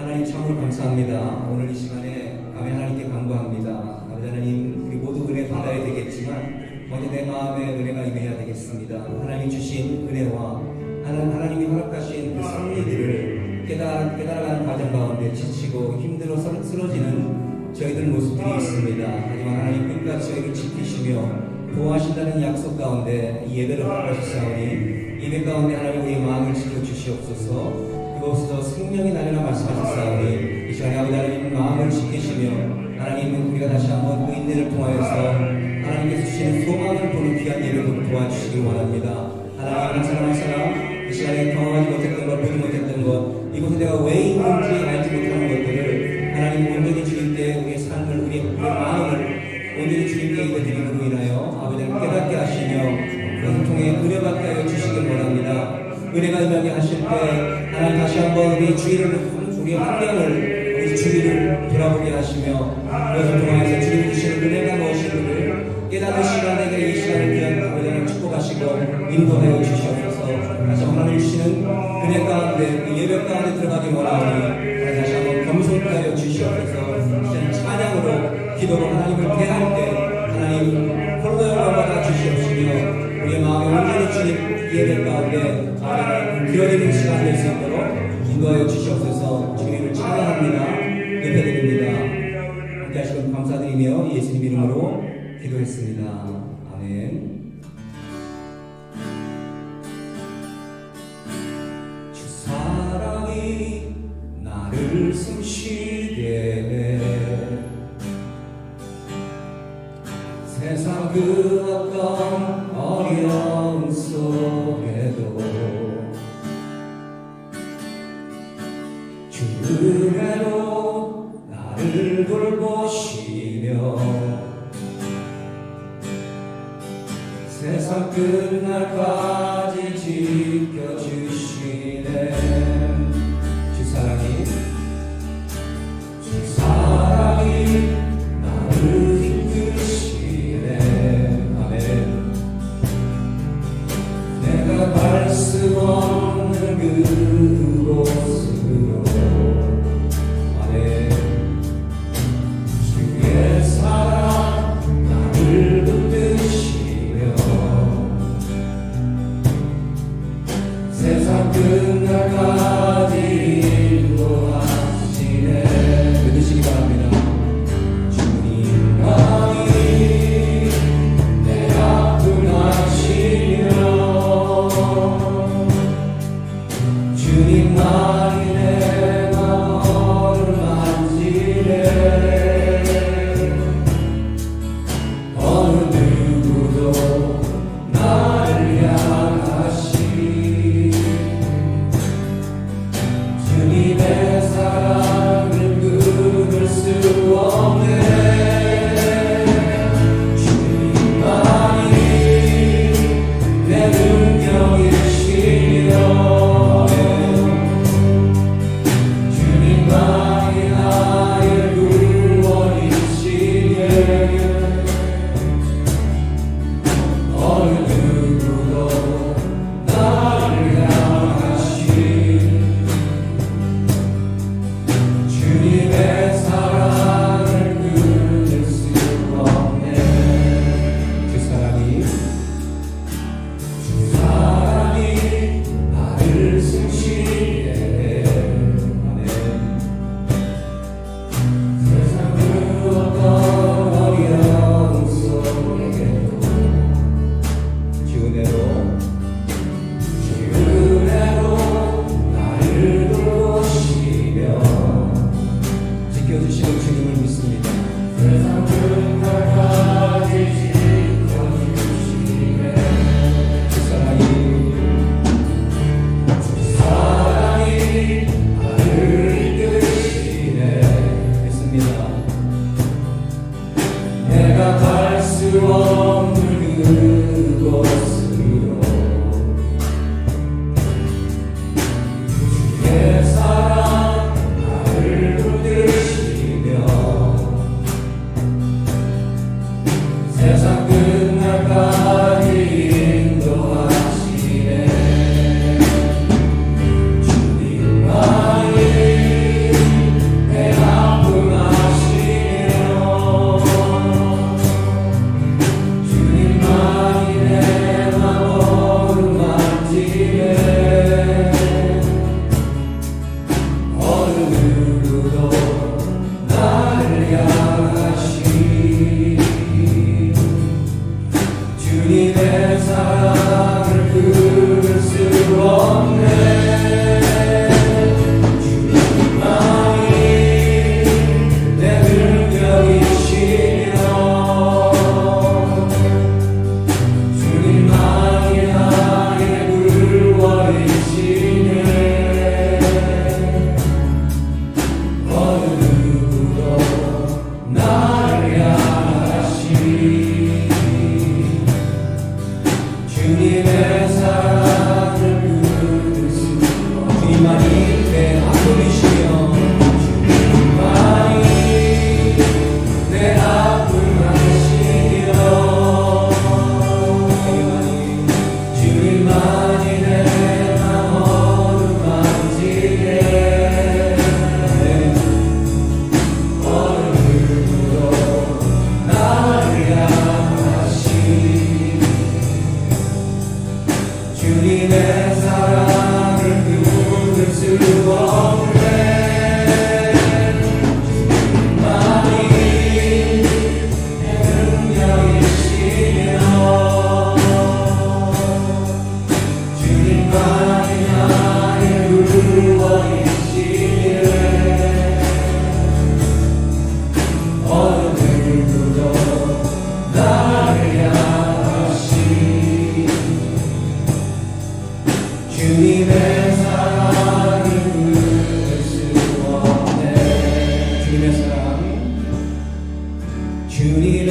하나님 참으로 감사합니다. 오늘 이 시간에 감히 하나님께 간구합니다. 아버지 하나님, 우리 모두 은혜 받아야 되겠지만 먼저 내 마음에 은혜가 임해야 되겠습니다. 하나님 주신 은혜와 하나님이 허락하신 그 섭리들을 깨달아가는 과정 가운데 지치고 힘들어 쓰러지는 저희들 모습들이 있습니다. 하지만 하나님 끝까지 저희를 지키시며 보호하신다는 약속 가운데 이 예배를 허락하셨사오니 예배 가운데 하나님 우리의 마음을 지켜주시옵소서. 그곳에서 생명이 나려라 말씀하셨사오니 이 시간에 아버지 하나님 마음을 지키시며 하나님 우리가 다시 한번 그 인내를 통하여서 하나님께서 주시는 소망을 보는 귀한 예배도 도와주시길 원합니다. 하나님 한 사람 한 사람 이 시간에 경험하지 못했던 것, 보지 못했던 것, 이곳에 내가 왜 있는지 알지 못하는 것들을 하나님 온전히 주님께 우리의 삶을, 우리의 마음을 온전히 주님께 이겨드림으로 인하여 아버지 하나님 깨닫게 하시며 그것을 통해 은혜받게 하여 주시길 원합니다. 은혜가 임하게 하실 때 하나님 다시 한번 우리의 우리의 환경을, 우리 주위를 돌아보게 하시며 그것을 통하여서 주님 주시는 은혜가 무엇인지를 깨닫는 시간에게 이 시간을 귀한 아버지 하나님 축복하시고 인도하여 주시옵소서. 다시 하나님 주시는 은혜 가운데 그 예배 가운데 들어가기 원하오니 다시 한번 겸손케 하여 주시옵소서. 이제는 찬양으로 기도로 하나님을 대할 때 하나님 홀로 영광 받아 주시옵시며 우리의 마음에 온전히 주님 예배 가운데 기어지는 시간 될 수 있도록 인도하여 주시옵소서. 주님을 찬양합니다. 예배드립니다. 함께 하시고 감사드리며 예수님 이름으로 기도했습니다. 아멘. 주 사랑이 나를 숨쉬게 해 세상 그 어떤 어려움 속에도 주 은혜로 나를 돌보시며 세상 끝날까지 지켜주시네. 주 사랑이 나를 이끄시네. 아멘. 내가 갈 수 없는 그곳으로 아멘. 주의 사랑 나를 붙드시며 세상 끝날까지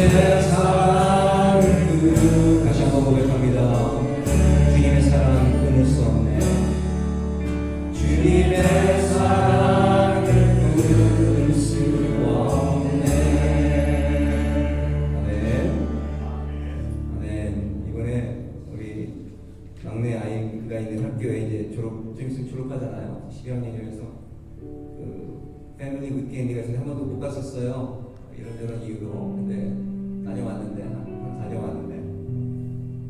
주님의 사랑을 다시 한번 고백합니다. 주님의 사랑 끊을 수 없네. 주님의 사랑을 끊을 수 없네. 아멘. 아멘. 이번에 우리 막내 아이가 있는 학교에 이제 좀 있으면 졸업하잖아요. 12학년이라서 패밀리 위켄드가 있어서 한 번도 못 갔었어요. 이런저런 이유로. 근데 다녀왔는데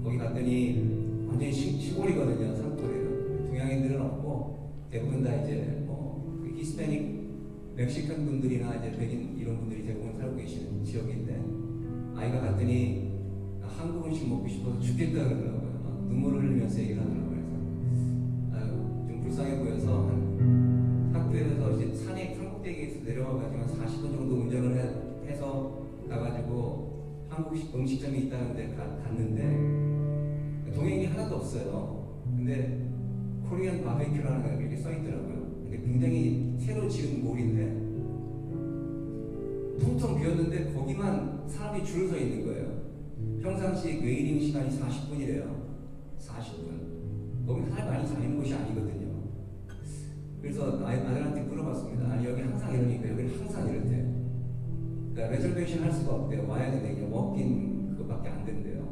거기 갔더니 완전히 시골이거든요. 산골이에요. 동양인들은 없고 대부분 다 이제 히스패닉 멕시칸 분들이나 이제 백인 이런 분들이 대부분 살고 계시는 지역인데, 아이가 갔더니 한국 음식 먹고 싶어서 죽겠다 그러더라고요. 눈물을 흘리면서 얘기를 하더라고요. 그래서 좀 불쌍해 보여서 학교에서 이제 산에 한국대교에서 내려와가지고 한 40분 정도 운전을 해서 가가지고 한국식 음식점이 있다는데 갔는데 동행이 하나도 없어요. 근데 코리안 바베큐라는 게 이렇게 써있더라고요. 근데 굉장히 새로 지은 몰인데 텅텅 비었는데 거기만 사람이 줄을 서 있는 거예요. 평상시 웨이팅 시간이 40분이래요. 40분. 거기 사람 많이 다니는 곳이 아니거든요. 그래서 아들한테 물어봤습니다. 아니 여기 항상 이러니까 여기는 항상 이렇대. 그러니까 레저베이션 할 수가 없대요. 와야 되는데 그냥 워킹 그거밖에 안 된대요.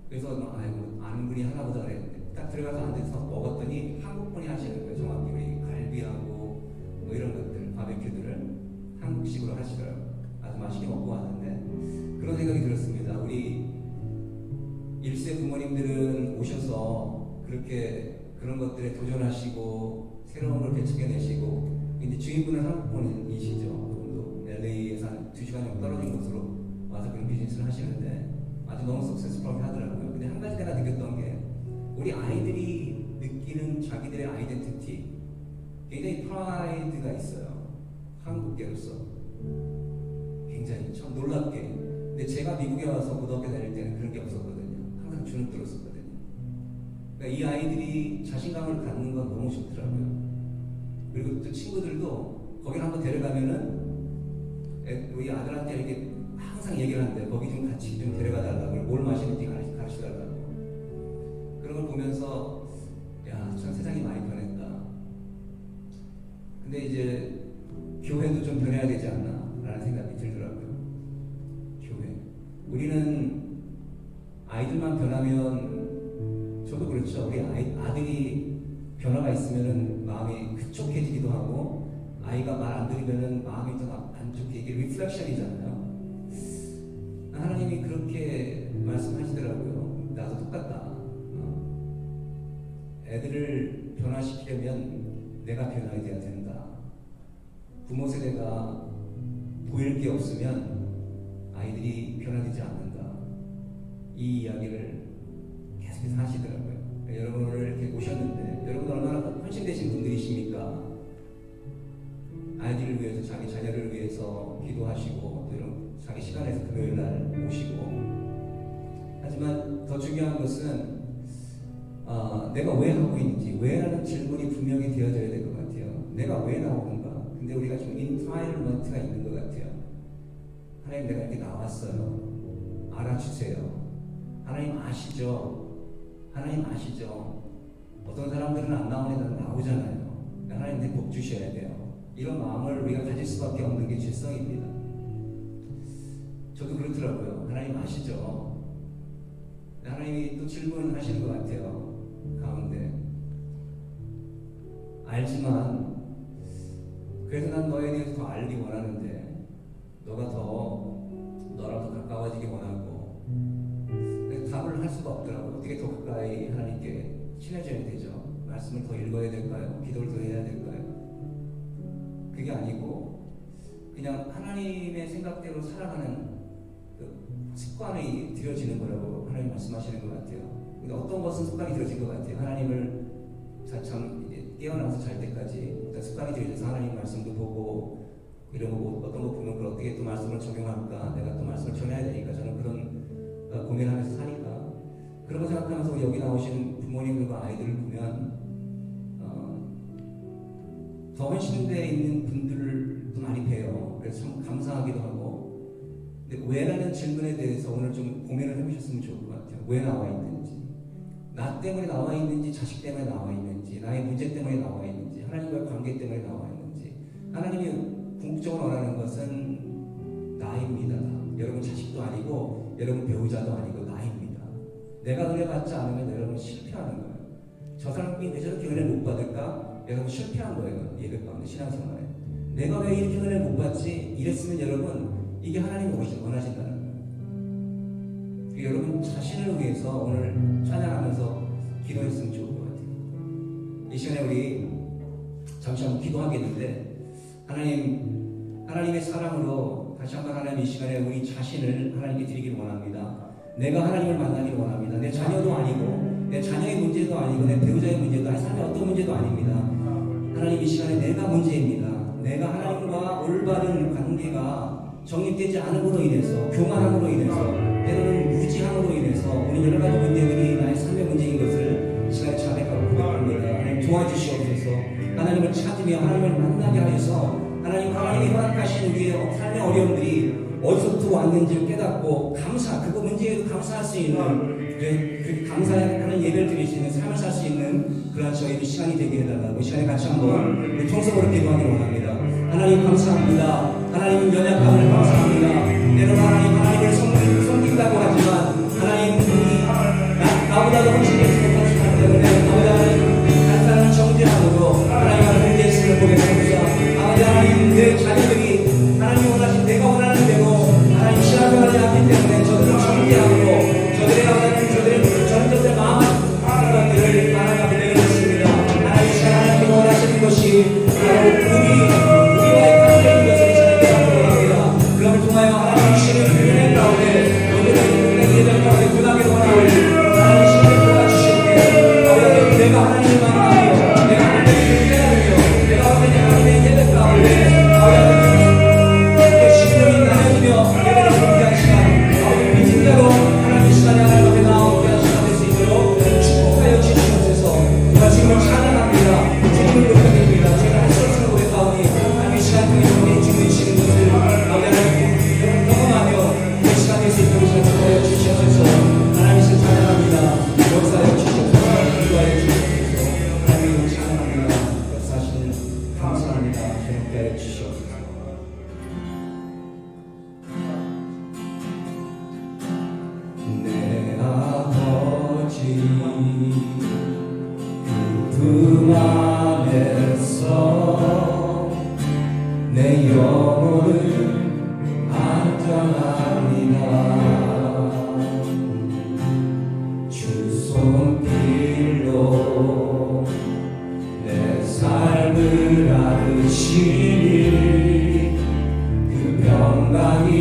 그래서 아이고 아는 분이 하나 보다 그랬는데 딱 들어가서 앉아서 먹었더니 한국 분이 하시는 거예요. 정확히 우리 갈비하고 뭐 이런 것들 바베큐들을 한국식으로 하시더라고요. 아주 맛있게 먹고 왔는데 그런 생각이 들었습니다. 우리 1세 부모님들은 오셔서 그렇게 그런 것들에 도전하시고 새로운 걸 개척해내시고, 이제 주인분은 한국분이시죠. 그분도 LA에서 한 2시간 정도 떨어진 곳으로 와서 그런 비즈니스를 하시는데 아주 너무 석세스풀하게 하더라고요. 근데 한 가지 내가 느꼈던 게 우리 아이들이 느끼는 자기들의 아이덴티티, 굉장히 프라이드가 있어요. 한국계로서 굉장히 참 놀랍게. 근데 제가 미국에 와서 고등학교 다닐 때는 그런 게 없었거든요. 항상 주눅 들었었거든요. 그러니까 이 아이들이 자신감을 갖는 건 너무 좋더라고요. 그리고 또 친구들도 거기 한번 데려가면은 우리 아들한테 이렇게 항상 얘기를 하는데 거기 좀 같이 좀 데려가 달라고, 뭘 마시는지 가르쳐 달라고. 그런 걸 보면서 야, 참 세상이 많이 변했다. 근데 이제 교회도 좀 변해야 되지 않나 라는 생각이 들더라고요. 교회. 우리는 아이들만 변하면, 저도 그렇죠. 우리 아들이 변화가 있으면은 마음이 흡족해지기도 하고, 아이가 말 안 들으면은 마음이 더 안 좋게, 이게 리플렉션이잖아요. 하나님이 그렇게 말씀하시더라고요. 나도 똑같다. 애들을 변화시키려면 내가 변화가 돼야 된다. 부모 세대가 보일 게 없으면 아이들이 변화되지 않는다. 이 이야기를 계속해서 하시더라고요. 여러분을 이렇게 오셨는데 여러분 얼마나 헌신되신 분들이십니까? 아이들을 위해서, 자기 자녀를 위해서 기도하시고 또 이런 자기 시간에서 금요일 날 오시고. 하지만 더 중요한 것은 내가 왜 하고 있는지, 왜라는 질문이 분명히 되어져야 될 것 같아요. 내가 왜 나오는가? 근데 우리가 좀 인파이먼트가 있는 것 같아요. 하나님, 내가 이렇게 나왔어요. 알아주세요. 하나님 아시죠? 하나님 아시죠? 어떤 사람들은 안 나오는 애들은 나오잖아요. 하나님 내 복 주셔야 돼요. 이런 마음을 우리가 가질 수밖에 없는 게 죄성입니다. 저도 그렇더라고요. 하나님 아시죠? 하나님이 또 질문하시는 것 같아요. 가운데 알지만 그래서 난 너에 대해서 더 알기 원하는데, 너가 더 너랑 더 가까워지기 원하고. 답을 할 수가 없더라고요. 어떻게 더 가까이 하나님께 친해져야 되죠? 말씀을 더 읽어야 될까요? 기도를 더 해야 될까요? 그게 아니고 그냥 하나님의 생각대로 살아가는 그 습관이 들여지는 거라고 하나님 말씀하시는 것 같아요. 근데 어떤 것은 습관이 들여진 것 같아요. 하나님을 참 깨어나서 잘 때까지 습관이 들여져서 하나님 말씀도 보고 이런 거, 어떤 거 보면 그걸 어떻게 또 말씀을 적용할까, 내가 또 말씀을 전해야 되니까 저는 그런 고민하면서 사니까, 그런 거 생각하면서 여기 나오신 부모님들과 아이들을 보면 더 헌신되어 있는 분들도 많이 봬요. 그래서 참 감사하기도 하고. 근데 왜라는 질문에 대해서 오늘 좀 고민을 해보셨으면 좋을 것 같아요. 왜 나와 있는지, 나 때문에 나와 있는지, 자식 때문에 나와 있는지, 나의 문제 때문에 나와 있는지, 하나님과의 관계 때문에 나와 있는지. 하나님이 궁극적으로 원하는 것은 나입니다. 여러분 자식도 아니고 여러분 배우자도 아니고 나입니다. 내가 은혜 받지 않으면 여러분 실패하는 거예요. 저 사람이 왜 저렇게 은혜를 못 받을까? 여러분 실패한 거예요. 예배 가운데 신앙생활에. 내가 왜 이렇게 은혜를 못 받지? 이랬으면 여러분 이게 하나님이 원하신다는 거예요. 여러분 자신을 위해서 오늘 찬양하면서 기도했으면 좋을 것 같아요. 이 시간에 우리 잠시 한번 기도하겠는데, 하나님의 사랑으로 다시 한번 하나님 이 시간에 우리 자신을 하나님께 드리기를 원합니다. 내가 하나님을 만나기를 원합니다. 내 자녀도 아니고 내 자녀의 문제도 아니고 내 배우자의 문제도 아니고 삶의 어떤 문제도 아닙니다. 하나님 이 시간에 내가 문제입니다. 내가 하나님과 올바른 관계가 정립되지 않음으로 인해서, 교만함으로 인해서, 때로는 무지함으로 인해서 오늘 여러 가지 문제들이 나의 삶의 문제인 것을 이 시간에 자백하고 고백합니다. 하나님 도와주시옵소서. 하나님을 찾으며 하나님을 만나게 하여서 하나님이 허락하신 우리의 삶의 어려움들이 어디서부터 왔는지를 깨닫고 그거 문제에도 감사할 수 있는, 그 감사하는 예배를 드릴 수 있는 삶을 살 수 있는 그런 저희의 시간이 되게 해달라고 이 시간에 같이 한번 우리 통성으로 기도하기를 원합니다. 하나님 감사합니다. 하나님 연약함을 감사합니다. 때로는 하나님을 섬긴다고 하지만 하나님 나보다도 훨씬 예수를 하시기 때문에 나보다 간단한 정죄함으로 하나님의 문제있음을 고백합니다. 아버지 하나님, 내 자녀들이 하나님 원하신 내가 원하는 대로 하나님 신앙생활을 하기 때문에 저들은 정죄함으로 저들의 전적의 마음 것들을 하나님 앞에 내려놓습니다. 하나님 시간 하나님이 원하시는 것이 바로 우리와의 관계인 것을 이 시간에 깨닫고 합니다. 그럼을 통하여 하나님 주시는 은혜 가운데 오늘의 예전 가운데 고나게 원하오니 하나님 시간에 도와주시옵게. 아버지 내가 하나님을 만나며 내가 하나님을 깨달으며 내가 하나님의 예배 가운데 아버지 신령이 나눠지며 예배를 드리게 한 시간, 아버지 믿은 대로 하나님 시간에 하나님 앞에 나오게 한 시간 될 수 있도록 축복하여 주시옵소서. 우리가 지금을 찬양합니다. 주님을 높여드립니다. 제가 할 수 없는 고백하오니 하나님 이 시간 통해 우리의 주님 주시는 것을 아버지 하나님 경험하며 이 시간 될 수 있도록 축복하여 주시옵소서. 하나님 을 찬양합니다. 역사하여 주시옵소서. 기도하여 주시옵소서. 하나님을 찬양합니다. 역사하시는 감사합니다. 주님께 하여 주시옵소서. 내 아버지 그 안에서 내 영혼을 안전합니다. 주 손길로 내 삶을 알으시니 그 평강이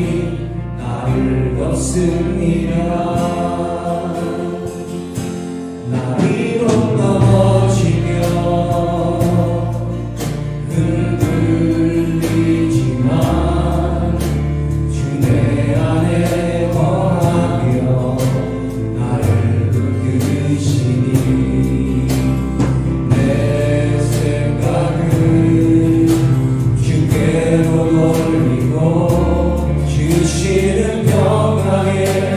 나를 덮습니다. 나 위로 넘어지며 흔들리지만 주 내 안에 거하며 나를 이끄시니 내 생각을 주께로 돌리고 주시는 평강에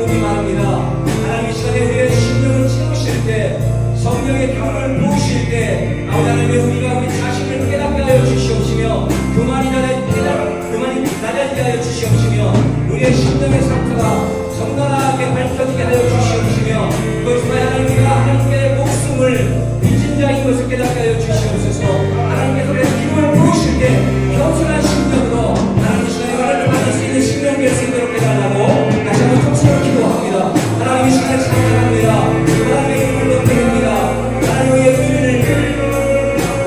기쁨이 많습니다. 하나님 이 시간에 우리의 심령을 채우실 때, 성령의 기운을 부으실 때, 아버지 하나님 우리가 우리 자신을 깨닫게 하여 주시옵시며 그만이 낮아지게 하여 주시옵시며 우리의 심령의 상태가 정당하게 밝혀지게 하여 주시옵시며 그것을 하나님과 하나님의 목숨을 빚은 자인 것을 깨닫게 하여 주시옵소서. 하나님께서 우리의 기쁨을 부으실 때 겸손한 심령으로 하나님 이 시간에 은혜를 받을 수 있는 심령 될 수 있도록 해달라고 다시 한번 통성을 기도합니다. 하나님 이 시간에 찬양합니다. 하나님의 이름을 높여드립니다. 하나님의 의를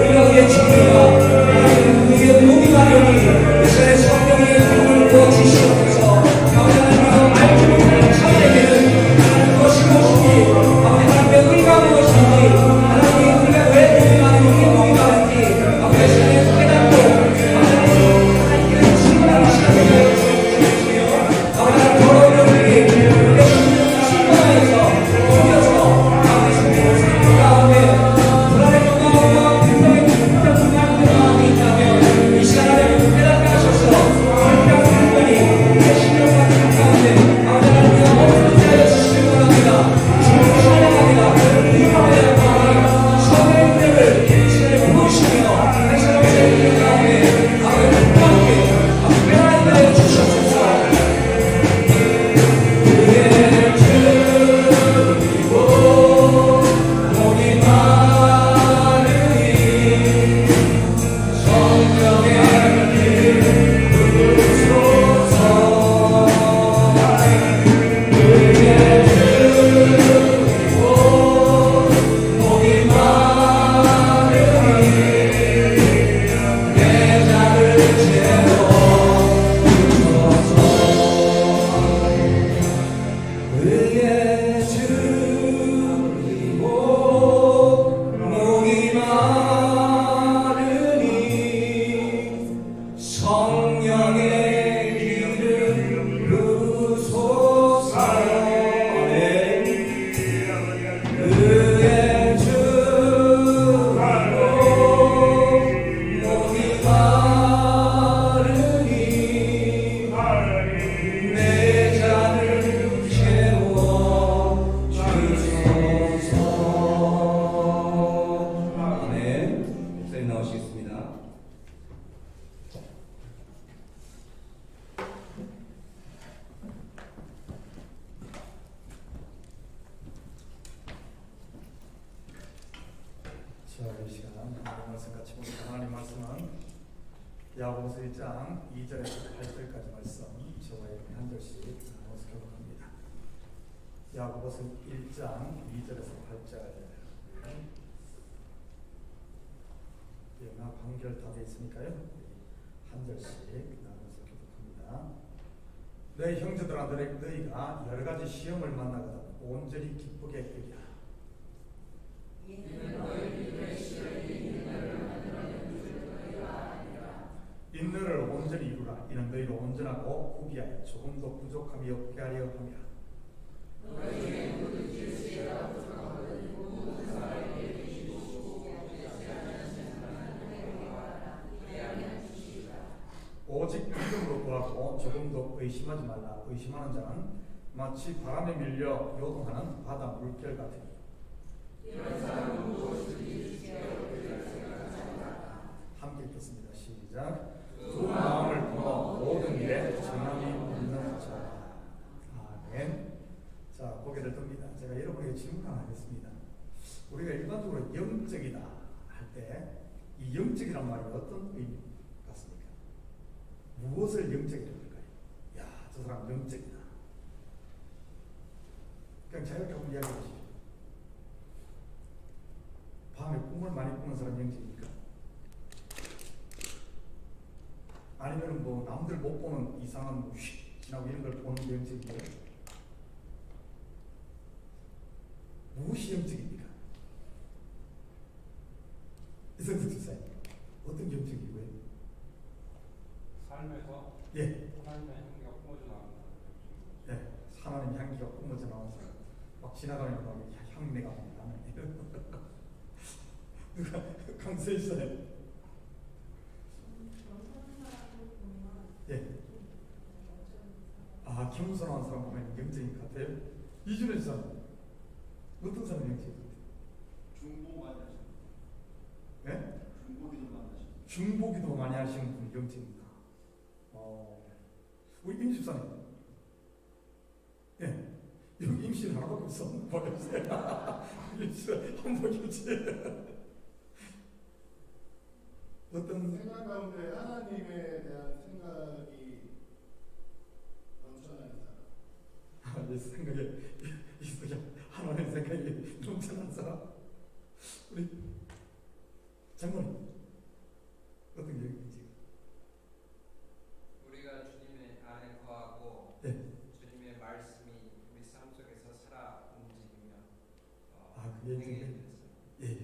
우리가 의의 주님과 하나님의 의의 몸이 마련이 이 시간에 성령의 기쁨을 부어주시옵소서. 아버지 하나님께서 알지 못하는 자들에게는 하나님 무엇이 무엇인지 아버지 하나님의 의가 무엇인지 하나님의 의가 왜 몸이 많은지 우리의 몸이 많은지 아버지 이 시간에 깨닫고 아버지 하나님께서 충분한 시간을 하여 주시옵시며 아버지 하나님 더러운 우리 신방에서 죽여서 아버지 성령을 살린 가운데 불안의 마음과 불평의 마음이 있다면 이 시간에 깨닫게 하셔서 불평 불편이 내 신령과 가운데 아버지 하나님께서 멈춰지 하여 주시길 원합니다. 주님을 찬양합니다. 이번에 성령의 은혜를 이 시간에 부으시며 다시 한번 제 가운데 아버지 함께 깨닫게 하여 주시옵소서. 그의 주이고 목이 마르니 성령의 부소서. 그의 주이고 목이 마르니 내 잔을 채워주소서. 그의 주이고 목이 마르니 성령의 기름 부소서. 아멘. 그의 주이고 목이 마르니 내 잔을 채워주소서. 아멘. 목사님 나오시겠습니다. 자, 이 시간 하나님 말씀 같이 보니까 하나님 말씀은 야고보서 1장 2절에서 8절까지 말씀 저와 여러분이 한 절씩 나눠서 교독합니다. 야고보서 1장 2절에서 8절 영화 관결 다 되어 있으니까요. 한 절씩 나눠서 교독합니다. 너희 형제들아 너희가 여러 가지 시험을 만나거든 온전히 기쁘게 여기라. 인너를 온전히 이루라. 이는 너희로 온전하고 후비하여 조금도 부족함이 없게 하려 함이라. 오직 믿음으로 구하고 조금도 의심하지 말라. 의심하는 자는 마치 바람에 밀려 요동하는 바다 물결 같으니 함께 읽겠습니다. 시작. 두 마음을 품어 모든 일에 정함이 없는 자. 아멘. 자, 고개를 듭니다. 제가 여러분에게 질문 하나 하겠습니다. 우리가 일반적으로 영적이다 할 때 이 영적이란 말이 어떤 의미 같습니까? 무엇을 영적이라고 할까요? 야, 저 사람 영적이다. 그냥 자유롭게 한번 이야기해 보시죠. 밤에 꿈을 많이 꾸는 사람 영적입니까? 아니면 뭐 남들 못 보는 이상한 뭐 휙 지나고 이런 걸 보는 게 영적이에요? 무엇이 영적입니까? 이성수 집사님, 어떤 영적이고요? 삶에서 예, 하나님의 향기가 뿜어져 나온다. 예, 하나님 향기가 뿜어져 나와서 막 지나가면 막 향내가 막 나는 누가 강세 있어요? 예. 아, 아, 겸손한 사람 보면 영적인 것 같아요. 이준혜 사 어떤 사람이 영적인 것 같아요? 중보 많이 하시는 네? 중보기도 많이 하시는 중보기도 많이 하시는 분이 영적입니다. 우리 임 집사님, 예, 여기 임신 하나밖에 없어. 보여주세요. 임신 한번 보여주세요. 어떤 생각 가운데 하나님에 대한 생각이 넘쳐나는 사람. 내 생각에 있어야 하나님 생각이 넘쳐난 사람. 우리 장모님 어떤 게 있는지. 우리가 주님의 안에 거하고 네. 주님의 말씀이 우리 삶 속에서 살아 움직이며 그게 행해지는 예.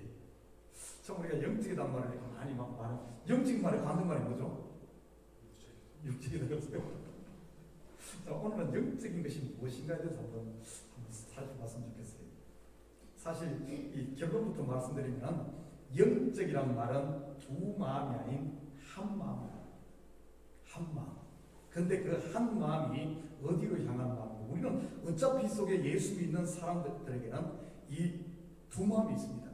참 우리가 영적이란 말을 많이 막 말해. 영적인 말에 관된 말이 뭐죠? 육적이다 그랬어요. 자, 오늘은 영적인 것이 무엇인가에 대해서 한번 살펴봤으면 좋겠어요. 사실 이 결론부터 말씀드리면 영적이란 말은 두 마음이 아닌 한 마음이다. 한 마음. 근데 그 한 마음이 어디로 향한 마음이고, 우리는 어차피 속에 예수 믿는 사람들에게는 이 두 마음이 있습니다.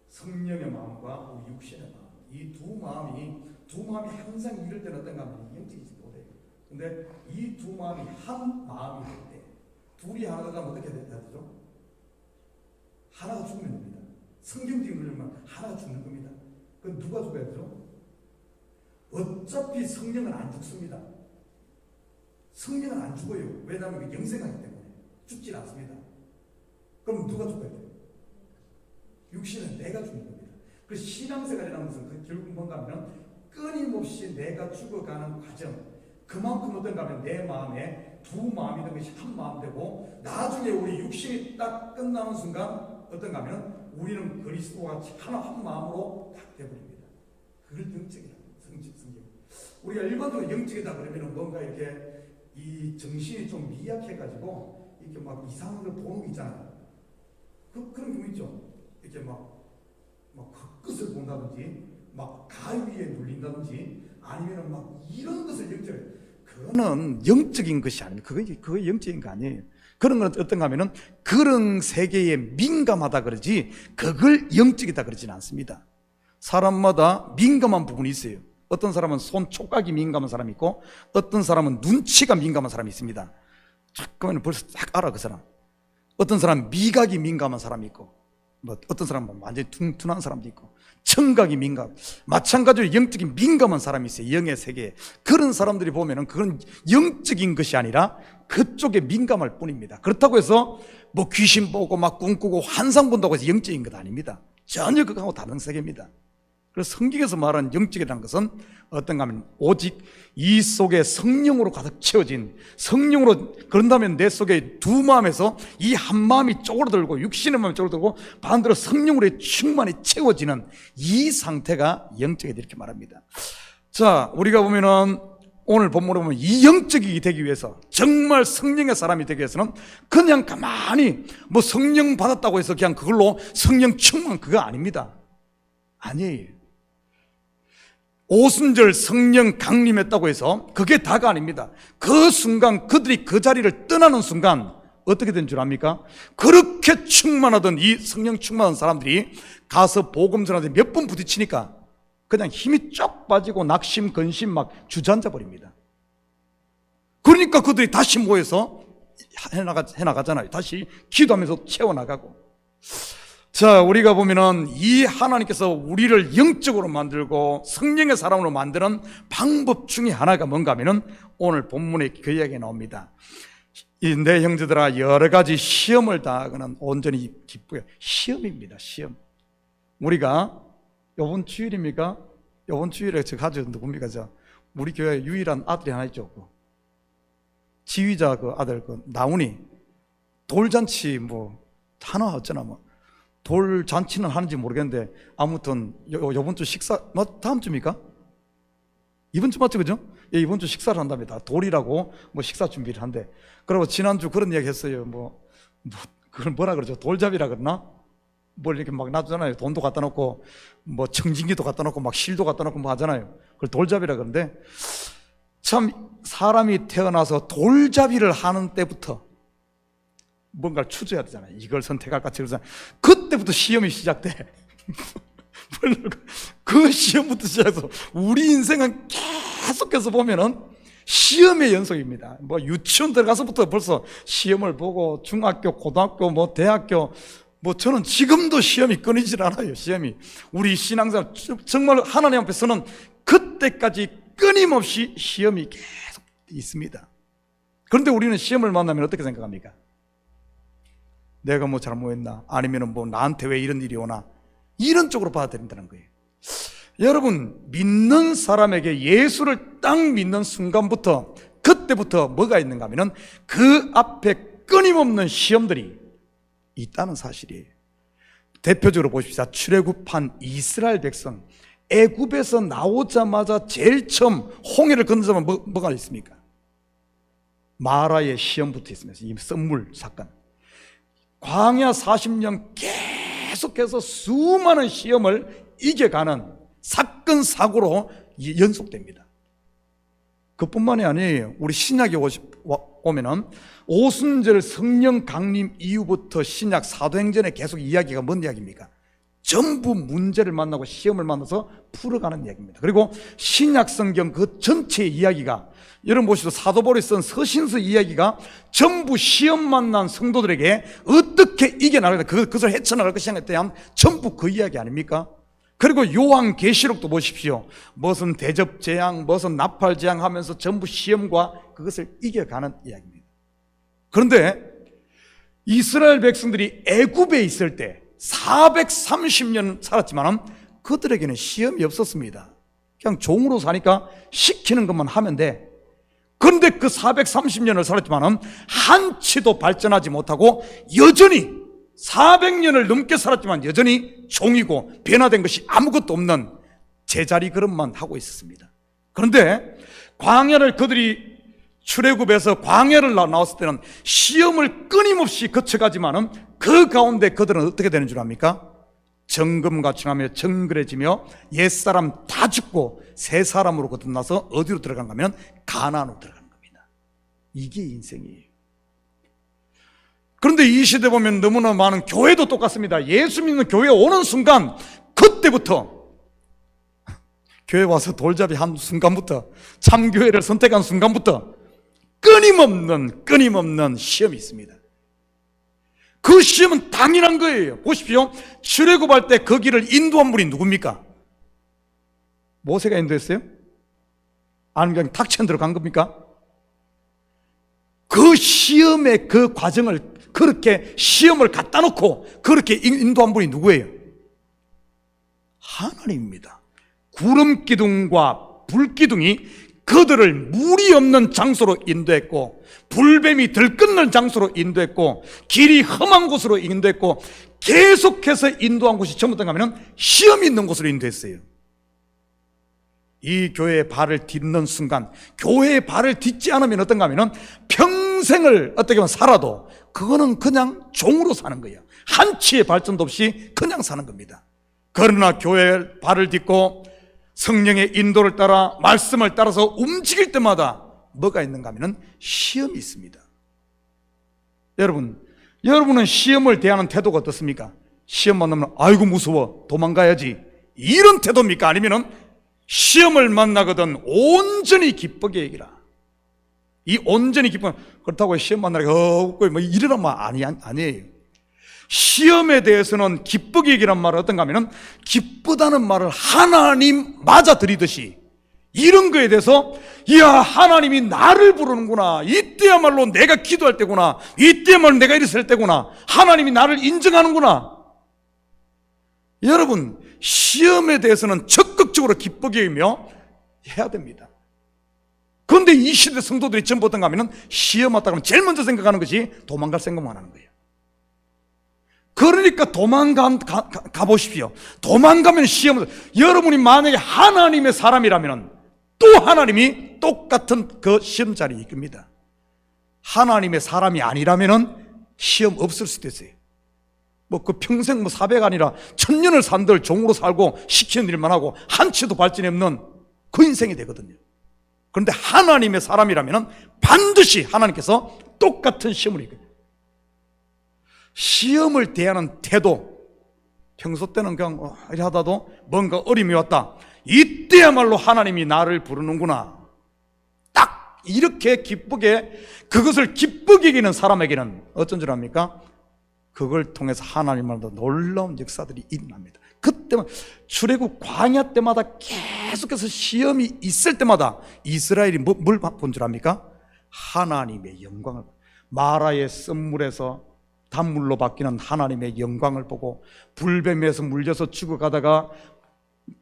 성령의 마음과 우리 육신의 마음. 이 두 마음이 항상 이럴 때는 어떤가 하면 영적이지 못해요. 근데 이 두 마음이 한 마음이 될 때, 둘이 하나가 되면 어떻게 돼야 되죠? 하나가 죽으면 됩니다. 성경적인 논리만 하나가 죽는 겁니다. 그럼 누가 죽어야 되죠? 어차피 성령은 안 죽습니다. 성령은 안 죽어요. 왜냐하면 영생하기 때문에 죽지 않습니다. 그럼 누가 죽어야 돼요? 육신은 내가 죽는 겁니다. 그래서 신앙생활이라는 것은 결국 뭔가 하면 끊임없이 내가 죽어가는 과정, 그만큼 어떤가 하면 내 마음에 두 마음이 된 것이 한 마음 되고, 나중에 우리 육신이 딱 끝나는 순간 어떤가 하면 우리는 그리스도와 같이 하나 한 마음으로 딱 되어버립니다. 그걸 영적이라고 성경. 우리가 일반적으로 영적이다 그러면 뭔가 이렇게 이 정신이 좀 미약해가지고 이렇게 막 이상한 걸 보는 게 있잖아요. 그런 경우 있죠. 이렇게 막 헛것을 본다든지, 막 가위에 눌린다든지, 아니면 막 이런 것을 그거는 영적인 것이 아닙니다. 그거 영적인 거 아니에요. 그런 건 어떤가 하면은 그런 세계에 민감하다 그러지, 그걸 영적이다 그러지는 않습니다. 사람마다 민감한 부분이 있어요. 어떤 사람은 손 촉각이 민감한 사람이 있고, 어떤 사람은 눈치가 민감한 사람이 있습니다. 잠깐만 벌써 딱 알아, 그 사람. 어떤 사람은 미각이 민감한 사람이 있고, 어떤 사람은 완전히 둔한 사람도 있고, 청각이 민감. 마찬가지로 영적인 민감한 사람이 있어요. 영의 세계에. 그런 사람들이 보면은 그건 영적인 것이 아니라 그쪽에 민감할 뿐입니다. 그렇다고 해서 뭐 귀신 보고 막 꿈꾸고 환상 본다고 해서 영적인 것 아닙니다. 전혀 그거하고 다른 세계입니다. 그래서 성경에서 말하는 영적이라는 것은 어떤가 하면 오직 이 속에 성령으로 가득 채워진, 성령으로, 그런다면 내 속에 두 마음에서 이 한 마음이 쪼그라들고 육신의 마음이 쪼그라들고 반대로 성령으로 충만히 채워지는 이 상태가 영적이다 이렇게 말합니다. 자, 우리가 보면은 오늘 본문을 보면 이 영적이 되기 위해서, 정말 성령의 사람이 되기 위해서는 그냥 가만히 뭐 성령 받았다고 해서 그냥 그걸로 성령 충만, 그거 아닙니다. 아니에요. 오순절 성령 강림했다고 해서 그게 다가 아닙니다. 그 순간 그들이 그 자리를 떠나는 순간 어떻게 된 줄 압니까? 그렇게 충만하던 이 성령 충만한 사람들이 가서 복음 전하는데 몇 번 부딪히니까 그냥 힘이 쫙 빠지고 낙심, 근심 막 주저앉아 버립니다. 그러니까 그들이 다시 모여서 해나가잖아요. 다시 기도하면서 채워나가고. 자, 우리가 보면은 이 하나님께서 우리를 영적으로 만들고 성령의 사람으로 만드는 방법 중에 하나가 뭔가 하면은 오늘 본문에 그 이야기가 나옵니다. 내 형제들아, 여러 가지 시험을 당하거는 온전히 기쁘게. 시험입니다. 시험. 우리가 요번 주일입니까? 요번 주일에 저 가족 누굽니까? 우리 교회 유일한 아들이 하나 있죠. 지휘자 그 아들 나훈이 돌잔치 뭐 하나 어쩌나 뭐 돌잔치는 하는지 모르겠는데 아무튼 요번 주 식사 다음 주입니까? 이번 주 맞죠, 그죠? 예, 이번 주 식사를 한답니다. 돌이라고 뭐 식사 준비를 한대. 그리고 지난주 그런 이야기 했어요. 그걸 뭐라 그러죠? 돌잡이라 그러나? 뭘 이렇게 막 놔두잖아요. 돈도 갖다 놓고 뭐 청진기도 갖다 놓고 막 실도 갖다 놓고 뭐 하잖아요. 그걸 돌잡이라 그러는데, 참 사람이 태어나서 돌잡이를 하는 때부터 뭔가를 추져야 되잖아요. 이걸 선택할까 저걸 그때부터 시험이 시작돼. 그 시험부터 시작해서 우리 인생은 계속해서 보면은 시험의 연속입니다. 뭐 유치원 들어가서부터 벌써 시험을 보고 중학교, 고등학교, 뭐 대학교, 뭐 저는 지금도 시험이 끊이질 않아요. 시험이 우리 신앙생활 정말 하나님 앞에서는 그때까지 끊임없이 시험이 계속 있습니다. 그런데 우리는 시험을 만나면 어떻게 생각합니까? 내가 뭐 잘못했나? 아니면 뭐 나한테 왜 이런 일이 오나? 이런 쪽으로 받아들인다는 거예요. 여러분, 믿는 사람에게 예수를 딱 믿는 순간부터 그때부터 뭐가 있는가 하면 그 앞에 끊임없는 시험들이 있다는 사실이에요. 대표적으로 보십시오. 출애굽한 이스라엘 백성, 애굽에서 나오자마자 제일 처음 홍해를 건너자마자 뭐가 있습니까? 마라의 시험부터 있습니다. 이 썰물 사건. 광야 40년 계속해서 수많은 시험을 이겨가는 사건 사고로 연속됩니다. 그뿐만이 아니에요. 우리 신약에 오면은 오순절 성령 강림 이후부터 신약 사도행전에 계속 이야기가 뭔 이야기입니까? 전부 문제를 만나고 시험을 만나서 풀어가는 이야기입니다. 그리고 신약 성경 그 전체의 이야기가, 여러분 보시죠. 사도 바울이 쓴 서신서 이야기가 전부 시험 만난 성도들에게 어떻게 이겨나가다 그것을 헤쳐나갈 것이냐에 대한 전부 그 이야기 아닙니까? 그리고 요한계시록도 보십시오. 무슨 대접재앙, 무슨 나팔재앙 하면서 전부 시험과 그것을 이겨가는 이야기입니다. 그런데 이스라엘 백성들이 애굽에 있을 때 430년 살았지만 그들에게는 시험이 없었습니다. 그냥 종으로 사니까 시키는 것만 하면 돼. 그런데 그 430년을 살았지만 한치도 발전하지 못하고 여전히 400년을 넘게 살았지만 여전히 종이고 변화된 것이 아무것도 없는 제자리 걸음만 하고 있었습니다. 그런데 광야를 그들이 출애굽에서 광야를 나왔을 때는 시험을 끊임없이 거쳐가지만은 그 가운데 그들은 어떻게 되는 줄 압니까? 정금같이 하며 정글해지며 옛사람 다 죽고 새 사람으로 거듭나서 어디로 들어간가 하면 가나안으로 들어가는 겁니다. 이게 인생이에요. 그런데 이 시대 보면 너무나 많은 교회도 똑같습니다. 예수 믿는 교회에 오는 순간 그때부터 교회 와서 돌잡이 한 순간부터 참교회를 선택한 순간부터 끊임없는 시험이 있습니다. 그 시험은 당연한 거예요. 보십시오. 출애굽할 때 그 길을 인도한 분이 누굽니까? 모세가 인도했어요? 아니면 그냥 탁천 들어간 겁니까? 그 시험의 그 과정을 그렇게 시험을 갖다 놓고 그렇게 인도한 분이 누구예요? 하나님입니다. 구름 기둥과 불 기둥이 그들을 물이 없는 장소로 인도했고 불뱀이 들끓는 장소로 인도했고 길이 험한 곳으로 인도했고 계속해서 인도한 곳이 전부 다 가면 시험이 있는 곳으로 인도했어요. 이 교회에 발을 딛는 순간, 교회에 발을 딛지 않으면 어떤가 하면 평생을 어떻게 보면 살아도 그거는 그냥 종으로 사는 거예요. 한치의 발전도 없이 그냥 사는 겁니다. 그러나 교회에 발을 딛고 성령의 인도를 따라 말씀을 따라서 움직일 때마다 뭐가 있는가 하면 시험이 있습니다. 여러분은 시험을 대하는 태도가 어떻습니까? 시험 만나면 아이고 무서워 도망가야지 이런 태도입니까? 아니면 시험을 만나거든 온전히 기쁘게 얘기라. 이 온전히 기쁘, 그렇다고 시험 만나니까 웃고 뭐 이러란 말 아니에요. 시험에 대해서는 기쁘게 얘기란 말은 어떤가 하면 기쁘다는 말을 하나님 맞아들이듯이 이런 거에 대해서 이야 하나님이 나를 부르는구나, 이때야말로 내가 기도할 때구나, 이때야말로 내가 이랬을 때구나, 하나님이 나를 인정하는구나. 여러분 시험에 대해서는 적극적으로 기쁘게 여기며 해야 됩니다. 그런데 이 시대 성도들이 전부 어떤가 하면 시험 왔다 그러면 제일 먼저 생각하는 것이 도망갈 생각만 하는 거예요. 그러니까 가보십시오. 도망가면 시험을, 여러분이 만약에 하나님의 사람이라면 또 하나님이 똑같은 그 시험 자리에 이끕니다. 하나님의 사람이 아니라면 시험 없을 수도 있어요. 뭐 그 평생 400 아니라 1000년을 산들 종으로 살고 시키는 일만 하고 한치도 발전이 없는 그 인생이 되거든요. 그런데 하나님의 사람이라면 반드시 하나님께서 똑같은 시험을 이겨요. 시험을 대하는 태도, 평소 때는 그냥 이리 하다도 뭔가 어려움이 왔다, 이때야말로 하나님이 나를 부르는구나, 딱 이렇게 기쁘게, 그것을 기쁘게 이기는 사람에게는 어쩐 줄 압니까? 그걸 통해서 하나님만도 놀라운 역사들이 일어납니다. 그때만, 출애굽 광야 때마다 계속해서 시험이 있을 때마다 이스라엘이 뭘 본 줄 압니까? 하나님의 영광을, 마라의 썸물에서 단물로 바뀌는 하나님의 영광을 보고, 불뱀에서 물려서 죽어가다가